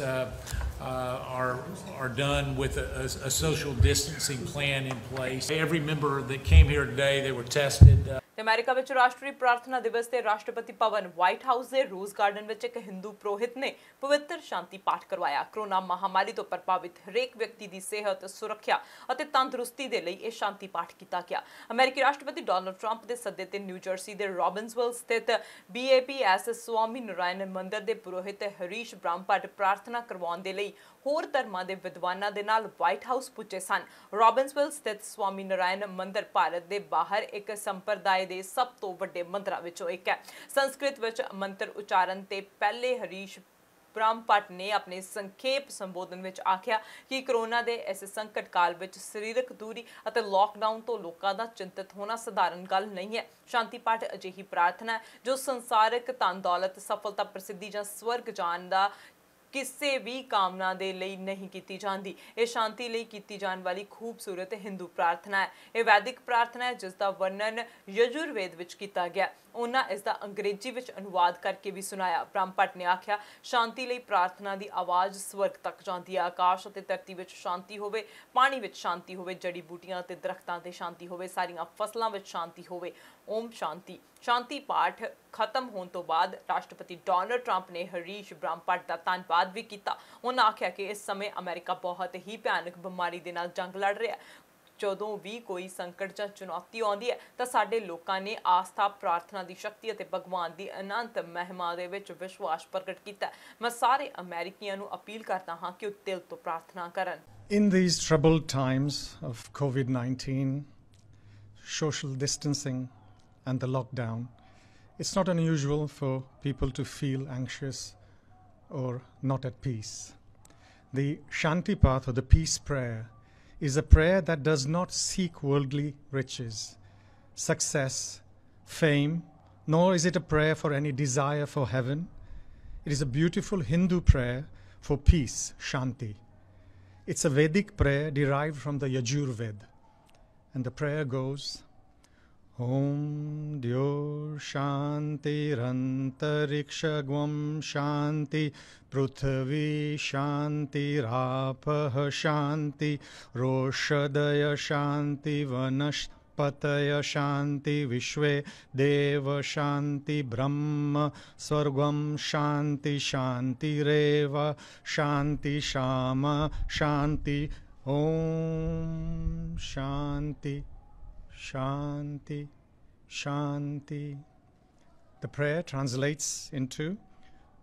are done with a social distancing plan in place. Every member that came here today, they were tested. ਤੇ America ਵਿੱਚ ਰਾਸ਼ਟਰੀ ਪ੍ਰਾਰਥਨਾ ਦਿਵਸ ਤੇ ਰਾਸ਼ਟਰਪਤੀ ਭਵਨ white house ਦੇ rose garden ਵਿੱਚ ਇੱਕ ਹਿੰਦੂ ਪੁਰੋਹਿਤ ਨੇ ਪਵਿੱਤਰ ਸ਼ਾਂਤੀ ਪਾਠ ਕਰਵਾਇਆ। ਕਰੋਨਾ ਮਹਾਮਾਰੀ ਤੋਂ ਪ੍ਰਭਾਵਿਤ ਹਰੇਕ ਵਿਅਕਤੀ ਦੀ ਸਿਹਤ, ਸੁਰੱਖਿਆ ਅਤੇ ਤੰਦਰੁਸਤੀ ਦੇ ਲਈ ਇਹ ਸ਼ਾਂਤੀ ਪਾਠ ਕੀਤਾ ਗਿਆ। ਅਮਰੀਕੀ ਰਾਸ਼ਟਰਪਤੀ ਡੋਨਾਲਡ ਟਰੰਪ ਦੇ ਸੱਦੇ ਤੇ ਨਿਊ ਜਰਸੀ ਦੇ ਰੌਬਿਨਸਵਿਲ ਸਥਿਤ BAPS ਸਵਾਮੀ ਨਾਰਾਇਣ ਮੰਦਿਰ ਦੇ ਪੁਰੋਹਿਤ ਹਰੀਸ਼ ਬ੍ਰਹਮਪਟ ਪ੍ਰਾਰਥਨਾ ਕਰਵਾਉਣ ਦੇ ਲਈ ਹੋਰ ਧਰਮਾਂ ਦੇ ਵਿਦਵਾਨਾਂ ਦੇ ਨਾਲ ਵਾਈਟ ਹਾਊਸ ਪੁੱਜੇ ਸਨ। ਰੌਬਿਨਸਵਿਲ ਸਥਿਤ ਸਵਾਮੀ ਨਾਰਾਇਣ ਮੰਦਿਰ ਭਾਰਤ ਦੇ ਬਾਹਰ ਇੱਕ ਸੰਪਰਦਾਇ ਦੇ ਸਭ ਤੋਂ ਵੱਡੇ ਮੰਦਰਾਂ ਵਿੱਚੋਂ ਇੱਕ ਹੈ। ਸੰਸਕ੍ਰਿਤ ਵਿੱਚ ਮੰਤਰ ਉਚਾਰਨ ਤੇ ਪਹਿਲੇ ਹਰੀਸ਼ ਬ੍ਰਹਮ ਭੱਟ ਨੇ ਆਪਣੇ ਸੰਖੇਪ ਸੰਬੋਧਨ ਵਿੱਚ ਆਖਿਆ ਕਿ ਕੋਰੋਨਾ ਦੇ ਇਸ ਸੰਕਟ ਕਾਲ ਵਿੱਚ ਸਰੀਰਕ ਦੂਰੀ ਅਤੇ ਲਾਕਡਾਊਨ ਤੋਂ ਲੋਕਾਂ ਦਾ ਚਿੰਤਤ ਹੋਣਾ ਸਧਾਰਨ ਗੱਲ ਨਹੀਂ ਹੈ। ਸ਼ਾਂਤੀ ਪਾਠ ਅਜਿਹੀ ਪ੍ਰਾਰਥਨਾ ਹੈ ਜੋ ਸੰਸਾਰਿਕ ਧਨ ਦੌਲਤ ਸਫਲਤਾ ਪ੍ਰਸਿੱਧੀ ਜਾਂ ਸਵਰਗ ਜਾਣ ਦਾ ਕਿਸੇ ਵੀ ਕਾਮਨਾ ਦੇ ਲਈ ਨਹੀਂ ਕੀਤੀ ਜਾਂਦੀ। ਇਹ ਸ਼ਾਂਤੀ ਲਈ ਕੀਤੀ ਜਾਣ ਵਾਲੀ ਖੂਬਸੂਰਤ ਹਿੰਦੂ ਪ੍ਰਾਰਥਨਾ ਹੈ। ਇਹ ਵੈਦਿਕ ਪ੍ਰਾਰਥਨਾ ਹੈ ਜਿਸ ਦਾ ਵਰਣਨ ਯਜੁਰਵੇਦ ਵਿੱਚ ਕੀਤਾ ਗਿਆ। ਉਹਨਾਂ ਇਸ ਦਾ ਅੰਗਰੇਜ਼ੀ ਵਿੱਚ ਅਨੁਵਾਦ ਕਰਕੇ ਵੀ ਸੁਣਾਇਆ। ਬ੍ਰਹਮ ਭੱਟ ਨੇ ਆਖਿਆ, ਸ਼ਾਂਤੀ ਲਈ ਪ੍ਰਾਰਥਨਾ ਦੀ ਆਵਾਜ਼ ਸਵਰਗ ਤੱਕ ਜਾਂਦੀ ਹੈ। ਆਕਾਸ਼ ਅਤੇ ਧਰਤੀ ਵਿੱਚ ਸ਼ਾਂਤੀ ਹੋਵੇ, ਪਾਣੀ ਵਿੱਚ ਸ਼ਾਂਤੀ ਹੋਵੇ, ਜੜੀ ਬੂਟੀਆਂ ਅਤੇ ਦਰਖਤਾਂ ਤੇ ਸ਼ਾਂਤੀ ਹੋਵੇ, ਸਾਰੀਆਂ ਫਸਲਾਂ ਵਿੱਚ ਸ਼ਾਂਤੀ ਹੋਵੇ। ਓਮ ਸ਼ਾਂਤੀ। ਸ਼ਾਂਤੀ ਪਾਠ ਖਤਮ ਹੋਣ ਤੋਂ ਬਾਅਦ ਰਾਸ਼ਟਰਪਤੀ ਡੋਨਲਡ ਟਰੰਪ ਨੇ ਹਰੀਸ਼ ਬ੍ਰਹਮ ਭੱਟ ਦਾ ਧੰਨਵਾਦ ਵੀ ਕੀਤਾ। ਉਹਨਾਂ ਆਖਿਆ ਕਿ ਇਸ ਸਮੇਂ ਅਮਰੀਕਾ ਬਹੁਤ ਹੀ ਭਿਆਨਕ ਬਿਮਾਰੀ ਦੇ ਨਾਲ ਜੰਗ ਲੜ ਰਿਹਾ ਹੈ। ਜਦੋਂ ਵੀ ਕੋਈ ਸੰਕਟ ਜਾਂ ਚੁਣੌਤੀ ਆਉਂਦੀ ਹੈ ਤਾਂ ਸਾਡੇ ਲੋਕਾਂ ਨੇ ਆਸਥਾ, ਪ੍ਰਾਰਥਨਾ ਦੀ ਸ਼ਕਤੀ ਅਤੇ ਭਗਵਾਨ ਦੀ ਅਨੰਤ ਮਹਿਮਾ ਦੇ ਵਿੱਚ ਵਿਸ਼ਵਾਸ ਪ੍ਰਗਟ ਕੀਤਾ। ਮੈਂ ਸਾਰੇ ਅਮਰੀਕੀਆਂ ਨੂੰ ਅਪੀਲ ਕਰਦਾ ਹਾਂ ਕਿ ਉਹ ਦਿਲ ਤੋਂ ਪ੍ਰਾਰਥਨਾ ਕਰਨ। In these troubled times of COVID-19, social distancing and the lockdown, it's not unusual for people to feel anxious or not at peace. The Shanti Path, or the peace prayer, is a prayer that does not seek worldly riches, success, fame, nor is it a prayer for any desire for heaven. It is a beautiful Hindu prayer for peace, Shanti. It's a Vedic prayer derived from the Yajurved. And the prayer goes, Om Dyor Shanti Rantarikshagvam Shanti Prithvi Shanti Rapah Shanti Roshadaya Shanti Vanaspataya Shanti Vishwe Deva Shanti Brahma Swargam Shanti Shanti Reva Shanti Shama Shanti Om Shanti Shanti, Shanti. The prayer translates into,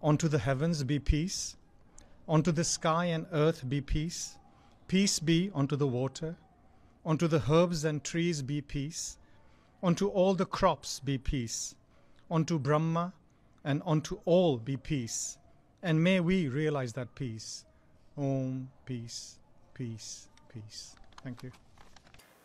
unto the heavens be peace, unto the sky and earth be peace, peace be unto the water, unto the herbs and trees be peace, unto all the crops be peace, unto Brahma and unto all be peace, and may we realize that peace. Om, peace, peace, peace. Thank you.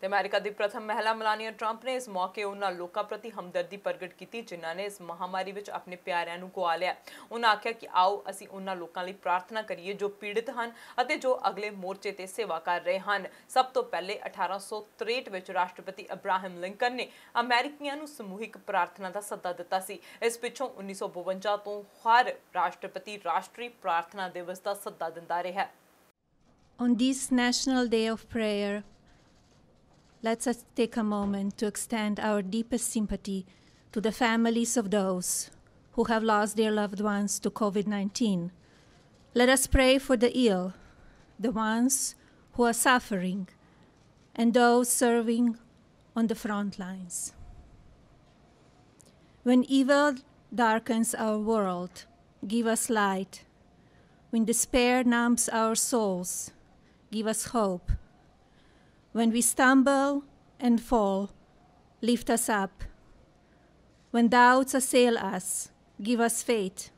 ਤੇ America ਦੀ ਪ੍ਰਥਮ ਮਹਿਲਾ ਮਲਾਨੀਆ Trump ਨੇ ਇਸ ਮੌਕੇ ਉਹਨਾਂ ਲੋਕਾਂ ਪ੍ਰਤੀ ਹਮਦਰਦੀ ਪ੍ਰਗਟ ਕੀਤੀ ਜਿਨ੍ਹਾਂ ਨੇ ਇਸ ਮਹਾਮਾਰੀ ਵਿੱਚ ਆਪਣੇ ਪਿਆਰਿਆਂ ਨੂੰ ਗਵਾ ਲਿਆ। ਉਹਨਾਂ ਆਖਿਆ ਕਿ ਆਓ ਅਸੀਂ ਉਹਨਾਂ ਲੋਕਾਂ ਲਈ ਪ੍ਰਾਰਥਨਾ ਕਰੀਏ ਜੋ ਪੀੜਿਤ ਹਨ ਅਤੇ ਜੋ ਅਗਲੇ ਮੋਰਚੇ ਤੇ ਸੇਵਾ ਕਰ ਰਹੇ ਹਨ। ਸਭ ਤੋਂ ਪਹਿਲੇ 1863 ਵਿੱਚ ਰਾਸ਼ਟਰਪਤੀ ਅਬਰਾਹਮ ਲਿੰਕਨ ਨੇ ਅਮਰੀਕੀਆਂ ਨੂੰ ਸਮੂਹਿਕ ਪ੍ਰਾਰਥਨਾ ਦਾ ਸੱਦਾ ਦਿੱਤਾ ਸੀ। ਇਸ ਪਿੱਛੋਂ 1952 ਤੋਂ ਹਰ ਰਾਸ਼ਟਰਪਤੀ ਰਾਸ਼ਟਰੀ ਪ੍ਰਾਰਥਨਾ ਦਿਵਸ ਦਾ ਸੱਦਾ ਦਿੰਦਾ ਰਿਹਾ। On this National Day of Prayer, let's take a moment to extend our deepest sympathy to the families of those who have lost their loved ones to COVID-19. Let us pray for the ill, the ones who are suffering, and those serving on the front lines. When evil darkens our world, give us light. When despair numbs our souls, give us hope. When we stumble and fall, lift us up. When doubts assail us, give us faith.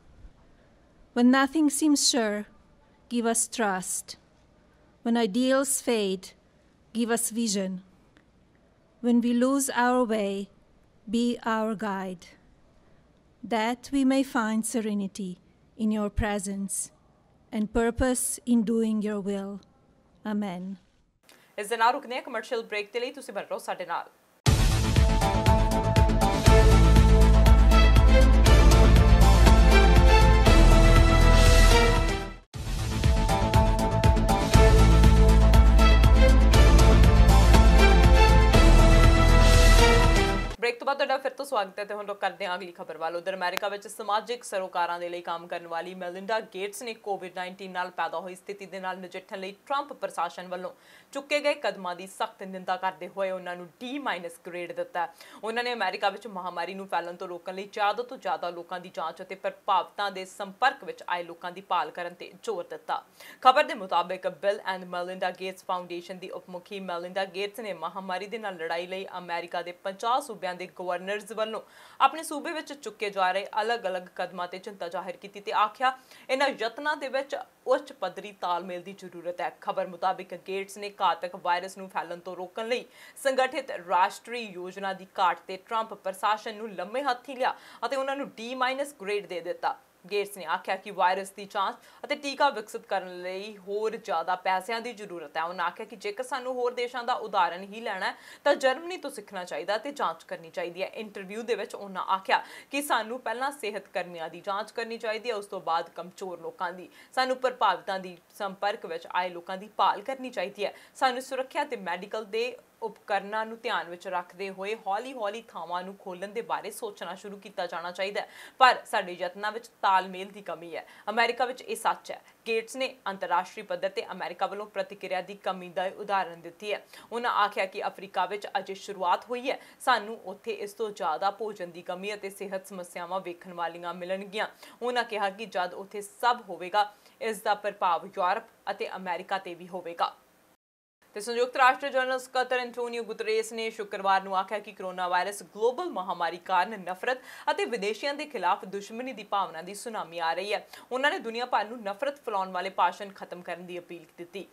When nothing seems sure, give us trust. When ideals fade, give us vision. When we lose our way, be our guide, that we may find serenity in your presence and purpose in doing your will. Amen. ਇਸ ਦੇ ਨਾਲ ਰੁਕਦੇ ਹਾਂ commercial break ਦੇ ਲਈ। ਤੁਸੀਂ ਬਣੇ ਰਹੋ ਸਾਡੇ ਨਾਲ। ਬ੍ਰੇਕ ਤੋਂ ਬਾਅਦ ਤੁਹਾਡਾ ਫਿਰ ਤੋਂ ਸਵਾਗਤ ਹੈ ਤੇ ਹੁਣ ਲੋਕ ਕਰਦੇ ਹਾਂ ਅਗਲੀ ਖਬਰ ਵੱਲ। ਉਧਰ ਅਮਰੀਕਾ ਵਿੱਚ ਸਮਾਜਿਕ ਸਰੋਕਾਰਾਂ ਦੇ ਲਈ ਕੰਮ ਕਰਨ ਵਾਲੀ ਮੈਲਿੰਡਾ ਗੇਟਸ ਨੇ ਕੋਵਿਡ-19 ਨਾਲ ਪੈਦਾ ਹੋਈ ਸਥਿਤੀ ਦੇ ਨਾਲ ਨਜਿੱਠਣ ਲਈ ਟਰੰਪ ਪ੍ਰਸ਼ਾਸਨ ਵੱਲੋਂ ਚੁੱਕੇ ਗਏ ਕਦਮਾਂ ਦੀ ਸਖਤ ਨਿੰਦਾ ਕਰਦੇ ਹੋਏ ਉਹਨਾਂ ਨੂੰ D- ਗ੍ਰੇਡ ਦਿੱਤਾ। ਉਹਨਾਂ ਨੇ ਅਮਰੀਕਾ ਵਿੱਚ ਮਹਾਮਾਰੀ ਨੂੰ ਫੈਲਣ ਤੋਂ ਰੋਕਣ ਲਈ ਜ਼ਿਆਦਾ ਤੋਂ ਜ਼ਿਆਦਾ ਲੋਕਾਂ ਦੀ ਜਾਂਚ ਅਤੇ ਪ੍ਰਭਾਵਿਤਾਂ ਦੇ ਸੰਪਰਕ ਵਿੱਚ ਆਏ ਲੋਕਾਂ ਦੀ ਭਾਲ ਕਰਨ ਤੇ ਜ਼ੋਰ ਦਿੱਤਾ। ਖਬਰ ਦੇ ਮੁਤਾਬਕ ਬਿਲ ਐਂਡ ਮੈਲਿੰਡਾ ਗੇਟਸ ਫਾਊਂਡੇਸ਼ਨ ਦੀ ਉਪ ਮੁਖੀ ਮੈਲਿੰਡਾ ਗੇਟਸ ਨੇ ਮਹਾਮਾਰੀ ਦੇ ਨਾਲ ਲੜਾਈ ਲਈ ਅਮਰੀਕਾ ਦੇ 50 ਸੂਬਿਆਂ ਦੇ ਗਵਰਨਰਜ਼ ਵੱਲੋਂ ਆਪਣੇ ਸੂਬੇ ਵਿੱਚ ਚੁੱਕੇ ਜਾ ਰਹੇ ਅਲੱਗ-ਅਲੱਗ ਕਦਮਾਂ ਤੇ ਚਿੰਤਾ ਜ਼ਾਹਿਰ ਕੀਤੀ ਤੇ ਆਖਿਆ ਇਹਨਾਂ ਯਤਨਾਂ ਦੇ ਵਿੱਚ ਉੱਚ ਪੱਧਰੀ ਤਾਲਮੇਲ ਦੀ ਜ਼ਰੂਰਤ ਹੈ। ਖਬਰ ਮੁਤਾਬਿਕ ਗੇਟਸ ਨੇ ਘਾਤਕ ਵਾਇਰਸ ਨੂੰ ਫੈਲਣ ਤੋਂ ਰੋਕਣ ਲਈ ਸੰਗਠਿਤ ਰਾਸ਼ਟਰੀ ਯੋਜਨਾ ਦੀ ਘਾਟ ਤੇ ਟਰੰਪ ਪ੍ਰਸ਼ਾਸਨ ਨੂੰ ਲੰਮੇ ਹੱਥੀਂ ਲਿਆ ਅਤੇ ਉਹਨਾਂ ਨੂੰ D- ਗ੍ਰੇਡ ਦੇ ਦਿੱਤਾ। ਗੇਟਸ ਨੇ ਆਖਿਆ ਕਿ ਵਾਇਰਸ ਦੀ ਜਾਂਚ ਅਤੇ ਟੀਕਾ ਵਿਕਸਿਤ ਕਰਨ ਲਈ ਹੋਰ ਜ਼ਿਆਦਾ ਪੈਸਿਆਂ ਦੀ ਜ਼ਰੂਰਤ ਹੈ। ਉਹਨਾਂ ਆਖਿਆ ਕਿ ਜੇਕਰ ਸਾਨੂੰ ਹੋਰ ਦੇਸ਼ਾਂ ਦਾ ਉਦਾਹਰਣ ਹੀ ਲੈਣਾ ਹੈ ਤਾਂ ਜਰਮਨੀ ਤੋਂ ਸਿੱਖਣਾ ਚਾਹੀਦਾ ਤੇ ਜਾਂਚ ਕਰਨੀ ਚਾਹੀਦੀ ਹੈ। ਇੰਟਰਵਿਊ ਦੇ ਵਿੱਚ ਉਹਨਾਂ ਆਖਿਆ ਕਿ ਸਾਨੂੰ ਪਹਿਲਾਂ ਸਿਹਤ ਕਰਮੀਆਂ ਦੀ ਜਾਂਚ ਕਰਨੀ ਚਾਹੀਦੀ ਹੈ, ਉਸ ਤੋਂ ਬਾਅਦ ਕਮਜ਼ੋਰ ਲੋਕਾਂ ਦੀ। ਸਾਨੂੰ ਪ੍ਰਭਾਵਿਤਾਂ ਦੀ ਸੰਪਰਕ ਵਿੱਚ ਆਏ ਲੋਕਾਂ ਦੀ ਭਾਲ ਕਰਨੀ ਚਾਹੀਦੀ ਹੈ। ਸਾਨੂੰ ਸੁਰੱਖਿਆ ਤੇ ਮੈਡੀਕਲ ਦੇ ਉਪਕਰਨਾਂ ਨੂੰ ਧਿਆਨ ਵਿੱਚ ਰੱਖਦੇ ਹੋਏ ਹੌਲੀ-ਹੌਲੀ ਥਾਵਾਂ ਨੂੰ ਖੋਲ੍ਹਣ ਦੇ ਬਾਰੇ ਸੋਚਣਾ ਸ਼ੁਰੂ ਕੀਤਾ ਜਾਣਾ ਚਾਹੀਦਾ ਹੈ, ਪਰ ਸਾਡੇ ਯਤਨਾਂ ਵਿੱਚ ਤਾਲਮੇਲ ਦੀ ਕਮੀ ਹੈ। ਅਮਰੀਕਾ ਵਿੱਚ ਇਹ ਸੱਚ ਹੈ। ਗੇਟਸ ਨੇ ਅੰਤਰਰਾਸ਼ਟਰੀ ਪੱਧਰ ਤੇ ਅਮਰੀਕਾ ਵੱਲੋਂ ਪ੍ਰਤੀਕਿਰਿਆ ਦੀ ਕਮੀ ਦਾ ਉਦਾਹਰਣ ਦਿੱਤੀ ਹੈ। ਉਹਨਾਂ ਆਖਿਆ ਕਿ ਅਫਰੀਕਾ ਵਿੱਚ ਅਜੇ ਸ਼ੁਰੂਆਤ ਹੋਈ ਹੈ, ਸਾਨੂੰ ਉੱਥੇ ਇਸ ਤੋਂ ਜ਼ਿਆਦਾ ਭੋਜਨ ਦੀ ਕਮੀ ਅਤੇ ਸਿਹਤ ਸਮੱਸਿਆਵਾਂ ਵੇਖਣ ਵਾਲੀਆਂ ਮਿਲਣਗੀਆਂ। ਉਹਨਾਂ ਕਿਹਾ ਕਿ ਜਦ ਉੱਥੇ ਸਭ ਹੋਵੇਗਾ ਇਸ ਦਾ ਪ੍ਰਭਾਵ ਯੂਰਪ ਅਤੇ ਅਮਰੀਕਾ ਤੇ ਵੀ ਹੋਵੇਗਾ। ਤੇ ਸੰਯੁਕਤ ਰਾਸ਼ਟਰ ਜਨਰਲ ਸਕੱਤਰ ਐਂਟੋਨੀਓ ਗੁਤਰੇਸ ਨੇ ਸ਼ੁੱਕਰਵਾਰ ਨੂੰ ਆਖਿਆ ਕਿ ਕੋਰੋਨਾ ਵਾਇਰਸ ਗਲੋਬਲ ਮਹਾਮਾਰੀ ਕਾਰਨ ਨਫ਼ਰਤ ਅਤੇ ਵਿਦੇਸ਼ੀਆਂ ਦੇ ਖਿਲਾਫ ਦੁਸ਼ਮਣੀ ਦੀ ਭਾਵਨਾ ਦੀ ਸੁਨਾਮੀ ਆ ਰਹੀ ਹੈ। ਉਹਨਾਂ ਨੇ ਦੁਨੀਆ ਭਰ ਨੂੰ ਨਫ਼ਰਤ ਫੈਲਾਉਣ ਵਾਲੇ ਭਾਸ਼ਣ ਖਤਮ ਕਰਨ ਦੀ ਅਪੀਲ ਕੀਤੀ।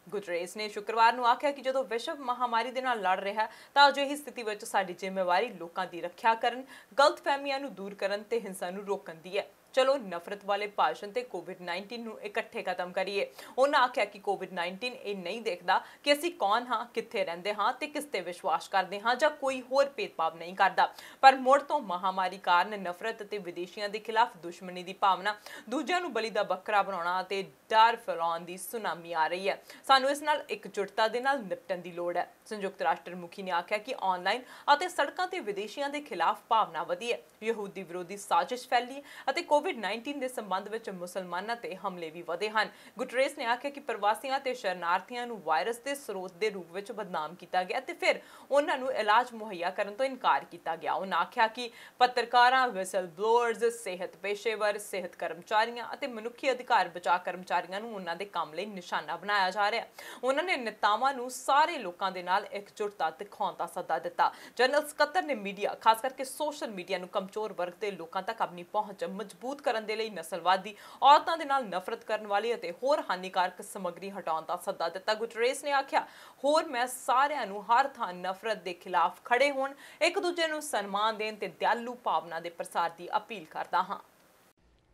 ਗੁਤਰੇਸ ਨੇ ਸ਼ੁੱਕਰਵਾਰ ਨੂੰ ਆਖਿਆ ਕਿ ਜਦੋਂ ਵਿਸ਼ਵ ਮਹਾਮਾਰੀ ਦੇ ਨਾਲ ਲੜ ਰਿਹਾ ਹੈ ਤਾਂ ਅਜਿਹੀ ਸਥਿਤੀ ਵਿੱਚ ਸਾਡੀ ਜ਼ਿੰਮੇਵਾਰੀ ਲੋਕਾਂ ਦੀ ਰੱਖਿਆ ਕਰਨ, ਗਲਤਫਹਿਮੀਆਂ ਨੂੰ ਦੂਰ ਕਰਨ ਤੇ ਹਿੰਸਾ ਨੂੰ ਰੋਕਣ ਦੀ ਹੈ। ਚਲੋ ਨਫ਼ਰਤ ਵਾਲੇ ਭਾਸ਼ਣ ਤੇ ਕੋਵਿਡ-19 ਨੂੰ ਇਕੱਠੇ ਖਤਮ ਕਰੀਏ। ਉਹਨਾਂ ਆਖਿਆ ਕਿ ਕੋਵਿਡ-19 ਇਹ ਨਹੀਂ ਦੇਖਦਾ ਕਿ ਅਸੀਂ ਕੌਣ ਹਾਂ, ਕਿੱਥੇ ਰਹਿੰਦੇ ਹਾਂ ਤੇ ਕਿਸ ਤੇ ਵਿਸ਼ਵਾਸ ਕਰਦੇ ਹਾਂ ਜਾਂ ਕੋਈ ਹੋਰ ਭੇਦਭਾਵ ਨਹੀਂ ਕਰਦਾ, ਪਰ ਮੁੜ ਤੋਂ ਮਹਾਮਾਰੀ ਕਾਰਨ ਨਫ਼ਰਤ ਅਤੇ ਵਿਦੇਸ਼ੀਆਂ ਦੇ ਖਿਲਾਫ ਦੁਸ਼ਮਣੀ ਦੀ ਭਾਵਨਾ, ਦੂਜਿਆਂ ਨੂੰ ਬਲੀ ਦਾ ਬੱਕਰਾ ਬਣਾਉਣਾ ਅਤੇ ਡਰ ਫੈਲਾਉਣ ਦੀ ਸੁਨਾਮੀ ਆ ਰਹੀ ਹੈ। ਸਾਨੂੰ ਇਸ ਨਾਲ ਇਕਜੁੱਟਤਾ ਦੇ ਨਾਲ ਨਿਪਟਣ ਦੀ ਲੋੜ ਹੈ। ਸੰਯੁਕਤ ਰਾਸ਼ਟਰ ਮੁਖੀ ਨੇ ਆਖਿਆ ਕਿ ਆਨਲਾਈਨ ਅਤੇ ਸੜਕਾਂ ਤੇ ਵਿਦੇਸ਼ੀਆਂ ਦੇ ਖਿਲਾਫ ਭਾਵਨਾ ਵਧੀ ਹੈ, ਯਹੂਦੀ ਵਿਰੋਧੀ ਸਾਜ਼ਿਸ਼ ਫੈਲੀ ਅਤੇ ਕੋਵਿਡ-19 ਦੇ ਸੰਬੰਧ ਵਿੱਚ ਮੁਸਲਮਾਨਾਂ ਤੇ ਹਮਲੇ ਵੀ ਵਧੇ ਹਨ। ਗੁਟਰੇਸ ਨੇ ਆਖਿਆ ਕਿ ਪ੍ਰਵਾਸੀਆਂ ਤੇ ਸ਼ਰਨਾਰਥੀਆਂ ਨੂੰ ਵਾਇਰਸ ਦੇ ਸਰੋਤ ਦੇ ਰੂਪ ਵਿੱਚ ਬਦਨਾਮ ਕੀਤਾ ਗਿਆ ਤੇ ਫਿਰ ਉਹਨਾਂ ਨੂੰ ਇਲਾਜ ਮੁਹੱਈਆ ਕਰਨ ਤੋਂ ਇਨਕਾਰ ਕੀਤਾ ਗਿਆ। ਉਹਨਾਂ ਆਖਿਆ ਕਿ ਪੱਤਰਕਾਰਾਂ, ਵਿਸਲ ਬਲੋਅਰਜ਼, ਸਿਹਤ ਪੇਸ਼ੇਵਰ, ਸਿਹਤ ਕਰਮਚਾਰੀਆਂ ਅਤੇ ਮਨੁੱਖੀ ਅਧਿਕਾਰ ਬਚਾਅ ਕਰਮਚਾਰੀਆਂ ਨੂੰ ਉਹਨਾਂ ਦੇ ਕੰਮ ਲਈ ਨਿਸ਼ਾਨਾ ਬਣਾਇਆ ਜਾ ਰਿਹਾ ਹੈ। ਉਹਨਾਂ ਨੇ ਨੇਤਾਵਾਂ ਨੂੰ ਸਾਰੇ ਲੋਕਾਂ ਦੇ ਨਾਲ ਇਕਜੁੱਟਤਾ ਦਿਖਾਉਣ ਦਾ ਸੱਦਾ ਦਿੱਤਾ। ਜਨਰਲ ਸਕੱਤਰ ਨੇ ਮੀਡੀਆ, ਖਾਸ ਕਰਕੇ ਸੋਸ਼ਲ ਮੀਡੀਆ ਨੂੰ ਕਮਜ਼ੋਰ ਵਰਗ ਦੇ ਲੋਕਾਂ ਤੱਕ ਆਪਣੀ ਪਹੁੰਚ ਮਜ਼ਬੂਤ ਕਰਨ ਦੇ ਲਈ ਨਸਲਵਾਦੀ, ਔਰਤਾਂ ਦੇ ਨਾਲ ਨਫ਼ਰਤ ਕਰਨ ਵਾਲੀ ਅਤੇ ਹੋਰ ਹਾਨੀਕਾਰਕ ਸਮੱਗਰੀ ਹਟਾਉਣ ਦਾ ਸੱਦਾ ਦਿੱਤਾ। ਗੁਟਰੇਸ ਨੇ ਆਖਿਆ, ਹੋਰ ਮੈਂ ਸਾਰਿਆਂ ਨੂੰ ਹਰ ਥਾਂ ਨਫ਼ਰਤ ਦੇ ਖਿਲਾਫ ਖੜੇ ਹੋਣ, ਇੱਕ ਦੂਜੇ ਨੂੰ ਸਨਮਾਨ ਦੇਣ ਤੇ ਦਿਆਲੂ ਭਾਵਨਾ ਦੇ ਪ੍ਰਸਾਰ ਦੀ ਅਪੀਲ ਕਰਦਾ ਹਾਂ।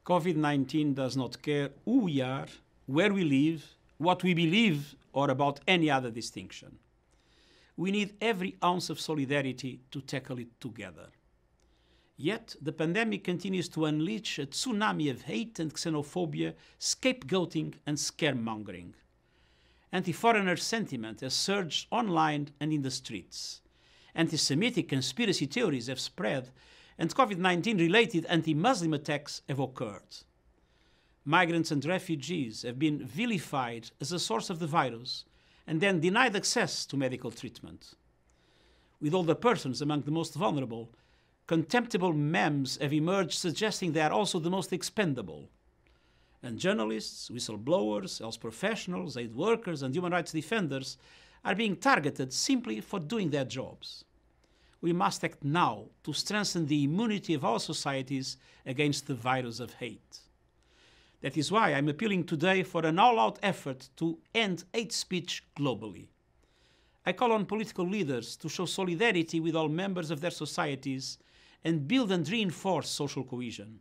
COVID-19 does not care who we are, where we live, what we believe, or about any other distinction. We need every ounce of solidarity to tackle it together. Yet, the pandemic continues to unleash a tsunami of hate and xenophobia, scapegoating and scaremongering. Anti-foreigner sentiment has surged online and in the streets. Anti-Semitic conspiracy theories have spread, and COVID-19-related anti-Muslim attacks have occurred. Migrants and refugees have been vilified as a source of the virus and then denied access to medical treatment. With older persons among the most vulnerable, contemptible memes have emerged suggesting they are also the most expendable. And journalists, whistleblowers, health professionals, aid workers, and human rights defenders are being targeted simply for doing their jobs. We must act now to strengthen the immunity of our societies against the virus of hate. That is why I'm appealing today for an all-out effort to end hate speech globally. I call on political leaders to show solidarity with all members of their societies and build and reinforce social cohesion.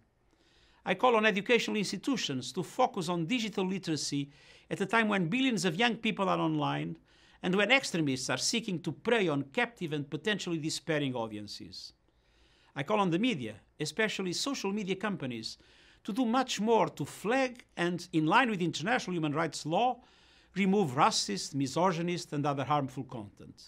I call on educational institutions to focus on digital literacy at a time when billions of young people are online and when extremists are seeking to prey on captive and potentially despairing audiences. I call on the media, especially social media companies, to do much more to flag and, in line with international human rights law, remove racist, misogynist, and other harmful content.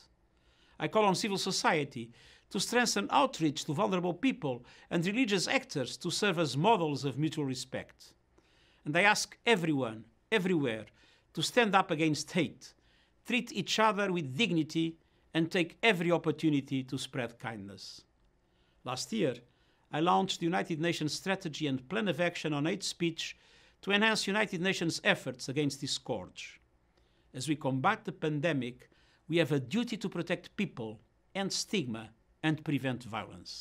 I call on civil society to strengthen outreach to vulnerable people and religious actors to serve as models of mutual respect. And I ask everyone, everywhere, to stand up against hate, treat each other with dignity, and take every opportunity to spread kindness. Last year, I launched the United Nations Strategy and Plan of Action on Hate Speech to enhance United Nations efforts against this scourge. As we combat the pandemic, we have a duty to protect people, end stigma, and prevent violence.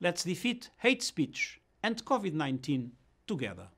Let's defeat hate speech and COVID-19 together.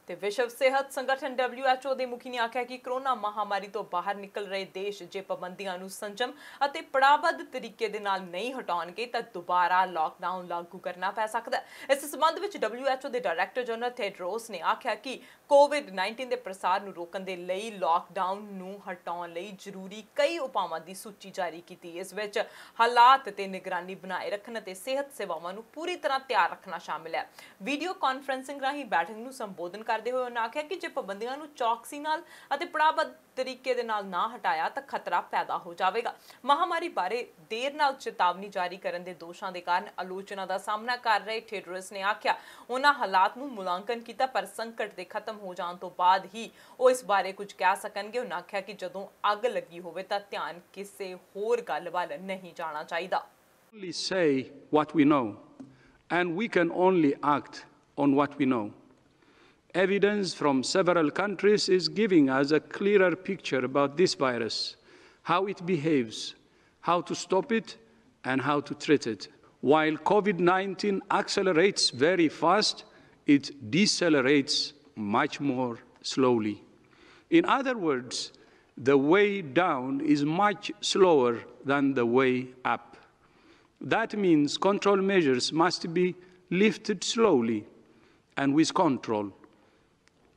ਤੇ ਵਿਸ਼ਵ ਸਿਹਤ ਸੰਗਠਨ WHO ਦੇ ਮੁਖੀ ਨੇ ਆਖਿਆ ਕਿ corona ਮਹਾਮਾਰੀ ਤੋਂ ਬਾਹਰ ਨਿਕਲ ਰਹੇ ਦੇਸ਼ ਜੇ ਪਾਬੰਦੀਆਂ ਨੂੰ ਸੰਜਮ ਅਤੇ ਪੜਾਅਬੱਧ ਤਰੀਕੇ ਦੇ ਨਾਲ ਨਹੀਂ ਹਟਾਉਣਗੇ ਤਾਂ ਦੁਬਾਰਾ ਲਾਕਡਾਊਨ ਲਾਗੂ ਕਰਨਾ ਪੈ ਸਕਦਾ ਹੈ। ਇਸ ਸੰਬੰਧ ਵਿੱਚ WHO ਦੇ ਡਾਇਰੈਕਟਰ ਜਨਰਲ ਥੈਡਰੋਸ ਨੇ ਆਖਿਆ ਕਿ COVID-19 ਦੇ ਪ੍ਰਸਾਰ ਨੂੰ ਰੋਕਣ ਦੇ ਲਈ ਲਾਕਡਾਊਨ ਨੂੰ ਹਟਾਉਣ ਲਈ ਜ਼ਰੂਰੀ ਕਈ ਉਪਾਵਾਂ ਦੀ ਸੂਚੀ ਜਾਰੀ ਕੀਤੀ। ਇਸ ਵਿੱਚ ਹਾਲਾਤ ਤੇ ਨਿਗਰਾਨੀ ਬਣਾਏ ਰੱਖਣ ਅਤੇ ਸਿਹਤ ਸੇਵਾਵਾਂ ਨੂੰ ਪੂਰੀ ਤਰ੍ਹਾਂ ਤਿਆਰ ਰੱਖਣਾ ਸ਼ਾਮਿਲ ਹੈ। ਵੀਡੀਓ ਕਾਨਫਰੰਸਿੰਗ ਰਾਹੀਂ ਬੈਠਕ ਨੂੰ ਸੰਬੋਧਨ ਕਰਦੇ ਹੋਏ ਉਹਨਾਂ ਆਖਿਆ ਕਿ ਜੇ ਪਾਬੰਦੀਆਂ ਨੂੰ ਚੌਕਸੀ ਨਾਲ ਅਤੇ ਪੜਾਅਬੱਧ ਤਰੀਕੇ ਦੇ ਨਾਲ ਨਾ ਹਟਾਇਆ ਤਾਂ ਖਤਰਾ ਪੈਦਾ ਹੋ ਜਾਵੇਗਾ। ਮਹਾਮਾਰੀ ਬਾਰੇ ਦੇਰ ਨਾਲ ਚੇਤਾਵਨੀ ਜਾਰੀ ਕਰਨ ਦੇ ਦੋਸ਼ਾਂ ਦੇ ਕਾਰਨ ਆਲੋਚਨਾ ਦਾ ਸਾਹਮਣਾ ਕਰ ਰਹੇ ਥੈਡਰੋਸ ਨੇ ਆਖਿਆ ਉਹਨਾਂ ਹਾਲਾਤ ਨੂੰ ਮੁਲਾਂਕਣ ਕੀਤਾ ਪਰ ਸੰਕਟ ਦੇ ਖਤਮ ਹੋ ਜਾਣ ਤੋਂ ਬਾਅਦ ਹੀ ਉਹ ਇਸ ਬਾਰੇ ਕੁਝ ਕਹਿ ਸਕਣਗੇ। ਉਹਨਾਂ ਆਖਿਆ ਕਿ ਜਦੋਂ ਅੱਗ ਲੱਗੀ ਹੋਵੇ ਤਾਂ ਧਿਆਨ ਕਿਸੇ ਹੋਰ ਗੱਲ ਵੱਲ ਨਹੀਂ ਜਾਣਾ ਚਾਹੀਦਾ। Only say what we know and we can only act on what we know. Evidence from several countries is giving us a clearer picture about this virus, how it behaves, how to stop it, and how to treat it. While COVID-19 accelerates very fast, it decelerates much more slowly. In other words, the way down is much slower than the way up. That means control measures must be lifted slowly and with control.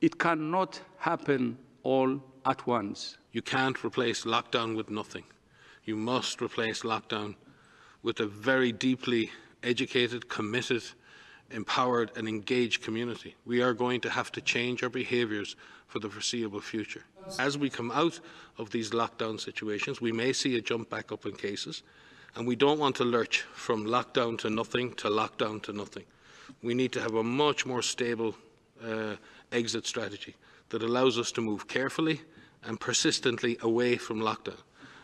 It cannot happen all at once. You can't replace lockdown with nothing. You must replace lockdown with a very deeply educated, committed, empowered and engaged community. We are going to have to change our behaviours for the foreseeable future. As we come out of these lockdown situations, we may see a jump back up in cases, and we don't want to lurch from lockdown to nothing to lockdown to nothing. We need to have a much more stable exit strategy that allows us to move carefully and persistently away from lockdown.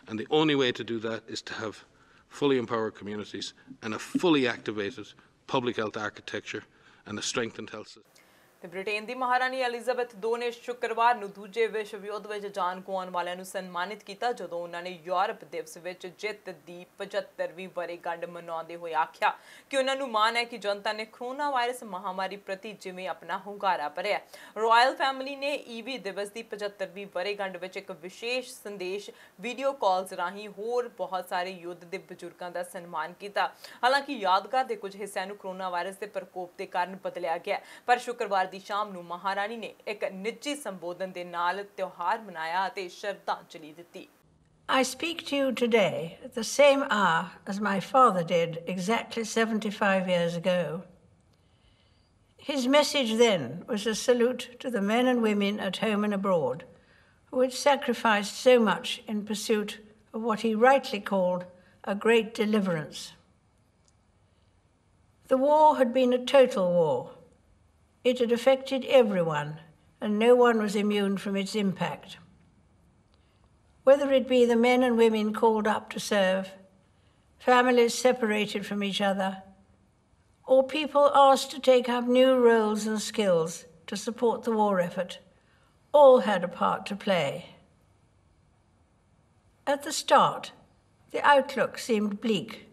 And the only way to do that is to have fully empowered communities and a fully activated public health architecture and a strengthened health system. ਤੇ Britain ਦੀ ਮਹਾਰਾਣੀ Elizabeth II ਨੇ ਸ਼ੁੱਕਰਵਾਰ ਨੂੰ ਦੂਜੇ ਵਿਸ਼ਵ ਯੁੱਧ ਵਿੱਚ ਜਾਨ ਗਵਾਉਣ ਵਾਲਿਆਂ ਨੂੰ ਸਨਮਾਨਿਤ ਕੀਤਾ ਜਦੋਂ ਉਹਨਾਂ ਨੇ ਯੂਰਪ ਦਿਵਸ ਵਿੱਚ ਜਿੱਤ ਦੀ 75ਵੀਂ ਵਰ੍ਹੇਗੰਢ ਮਨਾਉਂਦੇ ਹੋਏ ਆਖਿਆ ਕਿ ਉਹਨਾਂ ਨੂੰ ਮਾਣ ਹੈ ਕਿ ਜਨਤਾ ਨੇ ਕੋਰੋਨਾ ਵਾਇਰਸ ਮਹਾਮਾਰੀ ਪ੍ਰਤੀ ਜਿਵੇਂ ਆਪਣਾ ਹੁੰਗਾਰਾ ਭਰਿਆ। ਰਾਇਲ ਫੈਮਿਲੀ ਨੇ ਈਵੀ ਦਿਵਸ ਦੀ 75ਵੀਂ ਵਰ੍ਹੇਗੰਢ ਵਿੱਚ ਇੱਕ ਵਿਸ਼ੇਸ਼ ਸੰਦੇਸ਼ ਵੀਡੀਓ ਕਾਲਸ ਰਾਹੀਂ ਹੋਰ ਬਹੁਤ ਸਾਰੇ ਯੁੱਧ ਦੇ ਬਜ਼ੁਰਗਾਂ ਦਾ ਸਨਮਾਨ ਕੀਤਾ। ਹਾਲਾਂਕਿ ਯਾਦਗਾਰ ਦੇ ਕੁਝ ਹਿੱਸਿਆਂ ਨੂੰ ਕੋਰੋਨਾ ਵਾਇਰਸ ਦੇ ਪ੍ਰਕੋਪ ਦੇ ਕਾਰਨ ਬਦਲਿਆ ਗਿਆ ਪਰ ਸ਼ੁੱਕਰਵਾਰ ਦੀ ਸ਼ਾਮ ਨੂੰ ਮਹਾਰਾਣੀ ਨੇ ਇੱਕ ਨਿੱਜੀ ਸੰਬੋਧਨ ਦੇ ਨਾਲ ਤਿਉਹਾਰ ਮਨਾਇਆ ਅਤੇ ਸ਼ਰਧਾਂਜਲੀ ਦਿੱਤੀ। I speak to you today at the same hour as my father did exactly 75 years ago. His message then was a salute to the men and women at home and abroad who had sacrificed so much in pursuit of what he rightly called a great deliverance. The war had been a total war. It had affected everyone, and no one was immune from its impact. Whether it be the men and women called up to serve, families separated from each other, or people asked to take up new roles and skills to support the war effort, all had a part to play. At the start, the outlook seemed bleak,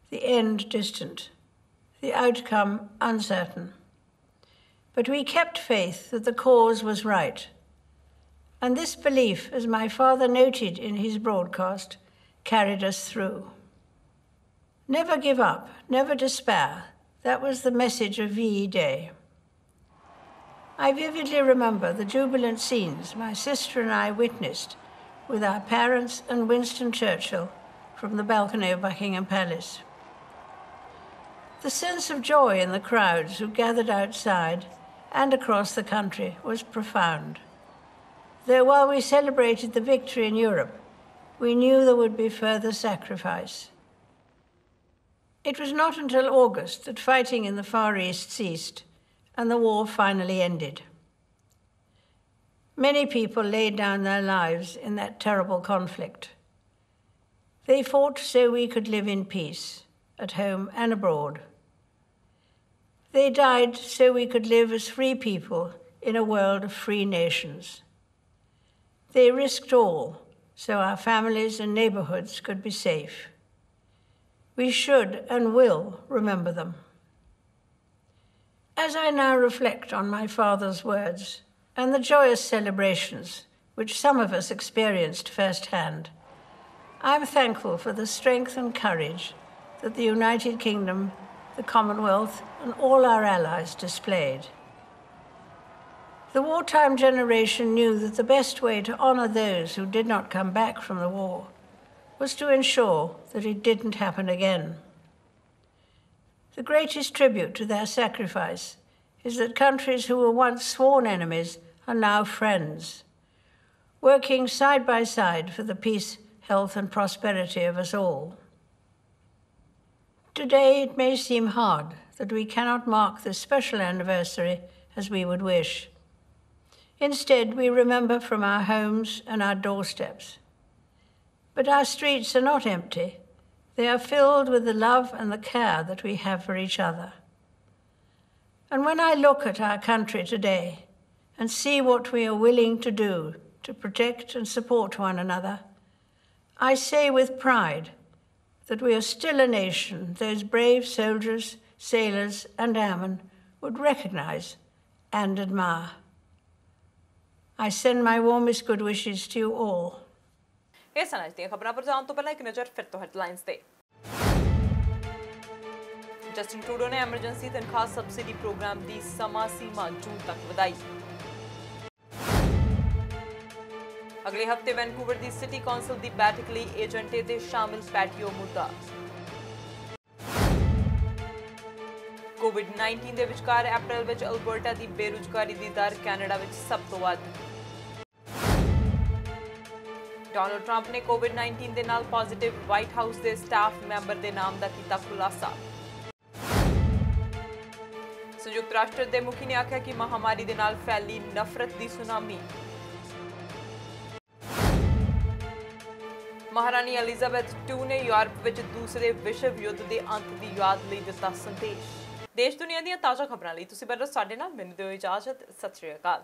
the end distant, the outcome uncertain. But we kept faith that the cause was right. And this belief, as my father noted in his broadcast, carried us through. Never give up, never despair. That was the message of VE Day. I vividly remember the jubilant scenes my sister and I witnessed with our parents and Winston Churchill from the balcony of Buckingham Palace. The sense of joy in the crowds who gathered outside and across the country was profound. Though while we celebrated the victory in Europe, we knew there would be further sacrifice. It was not until August that fighting in the Far East ceased and the war finally ended. Many people laid down their lives in that terrible conflict. They fought so we could live in peace, at home and abroad. They died so we could live as free people in a world of free nations. They risked all so our families and neighbourhoods could be safe. We should and will remember them. As I now reflect on my father's words and the joyous celebrations which some of us experienced firsthand, I am thankful for the strength and courage that the United Kingdom, the Commonwealth, and all our allies displayed. The wartime generation knew that the best way to honour those who did not come back from the war was to ensure that it didn't happen again. The greatest tribute to their sacrifice is that countries who were once sworn enemies are now friends, working side by side for the peace, health, and prosperity of us all. Today, it may seem hard that we cannot mark this special anniversary as we would wish. Instead, we remember from our homes and our doorsteps. But our streets are not empty. They are filled with the love and the care that we have for each other. And when I look at our country today and see what we are willing to do to protect and support one another, I say with pride that we are still a nation those brave soldiers, sailors, and airmen would recognize and admire. I send my warmest good wishes to you all. ਇਹ ਸਨ ਅੱਜ ਦੀਆਂ ਖਬਰਾਂ ਪਰ ਜਾਣ ਤੋਂ ਪਹਿਲਾਂ ਇੱਕ ਨਜ਼ਰ ਫਿਰ ਤੋਂ ਹੈਡਲਾਈਨਸ ਤੇ। ਜਸਟਿਨ ਟਰੂਡੋ ਨੇ ਐਮਰਜੈਂਸੀ ਤਨਖਾਹ ਸਬਸਿਡੀ ਪ੍ਰੋਗਰਾਮ ਦੀ ਸਮਾਂ ਸੀਮਾ ਜੂਨ ਤੱਕ ਵਧਾਈ। ਅਗਲੇ ਹਫਤੇ ਵੈਨਕੂਵਰ ਦੀ ਸਿਟੀ ਕੌਂਸਲ ਦੀ ਬੈਠਕ ਲਈ ਏਜੰਟੇ ਤੇ ਸ਼ਾਮਿਲ ਪੈਟੀਓ ਮੁੱਦਾ। ਕੋਵਿਡ-19 ਦੇ ਵਿਚਕਾਰ ਅਪ੍ਰੈਲ ਵਿੱਚ ਅਲਬਰਟਾ ਦੀ ਬੇਰੁਜ਼ਗਾਰੀ ਦੀ ਦਰ ਕੈਨੇਡਾ ਵਿੱਚ ਸਭ ਤੋਂ ਵੱਧ। ਡੋਨਲਡ ਟਰੰਪ ਨੇ ਕੋਵਿਡ-19 ਦੇ ਨਾਲ ਪੋਜ਼ਿਟਿਵ ਵਾਈਟ ਹਾਊਸ ਦੇ ਸਟਾਫ ਮੈਂਬਰ ਦੇ ਨਾਮ ਦਾ ਕੀਤਾ ਖੁਲਾਸਾ। ਸੰਯੁਕਤ ਰਾਸ਼ਟਰ ਦੇ ਮੁਖੀ ਨੇ ਆਖਿਆ ਕਿ ਮਹਾਮਾਰੀ ਦੇ ਨਾਲ ਫੈਲੀ ਨਫ਼ਰਤ ਦੀ ਸੁਨਾਮੀ। ਮਹਾਰਾਣੀ ਐਲਿਜ਼ਾਬੈਥ II ਨੇ ਯੂਰਪ ਵਿੱਚ ਦੂਸਰੇ ਵਿਸ਼ਵ ਯੁੱਧ ਦੇ ਅੰਤ ਦੀ ਯਾਦ ਲਈ ਦਿੱਤਾ ਸੰਦੇਸ਼। ਦੇਸ਼ ਦੁਨੀਆ ਦੀਆਂ ਤਾਜ਼ਾ ਖਬਰਾਂ ਲਈ ਤੁਸੀਂ ਬਣੇ ਰਹੋ ਸਾਡੇ ਨਾਲ। ਮੈਨੂੰ ਦਿਓ ਇਜਾਜ਼ਤ। ਸਤਿ ਸ਼੍ਰੀ ਅਕਾਲ।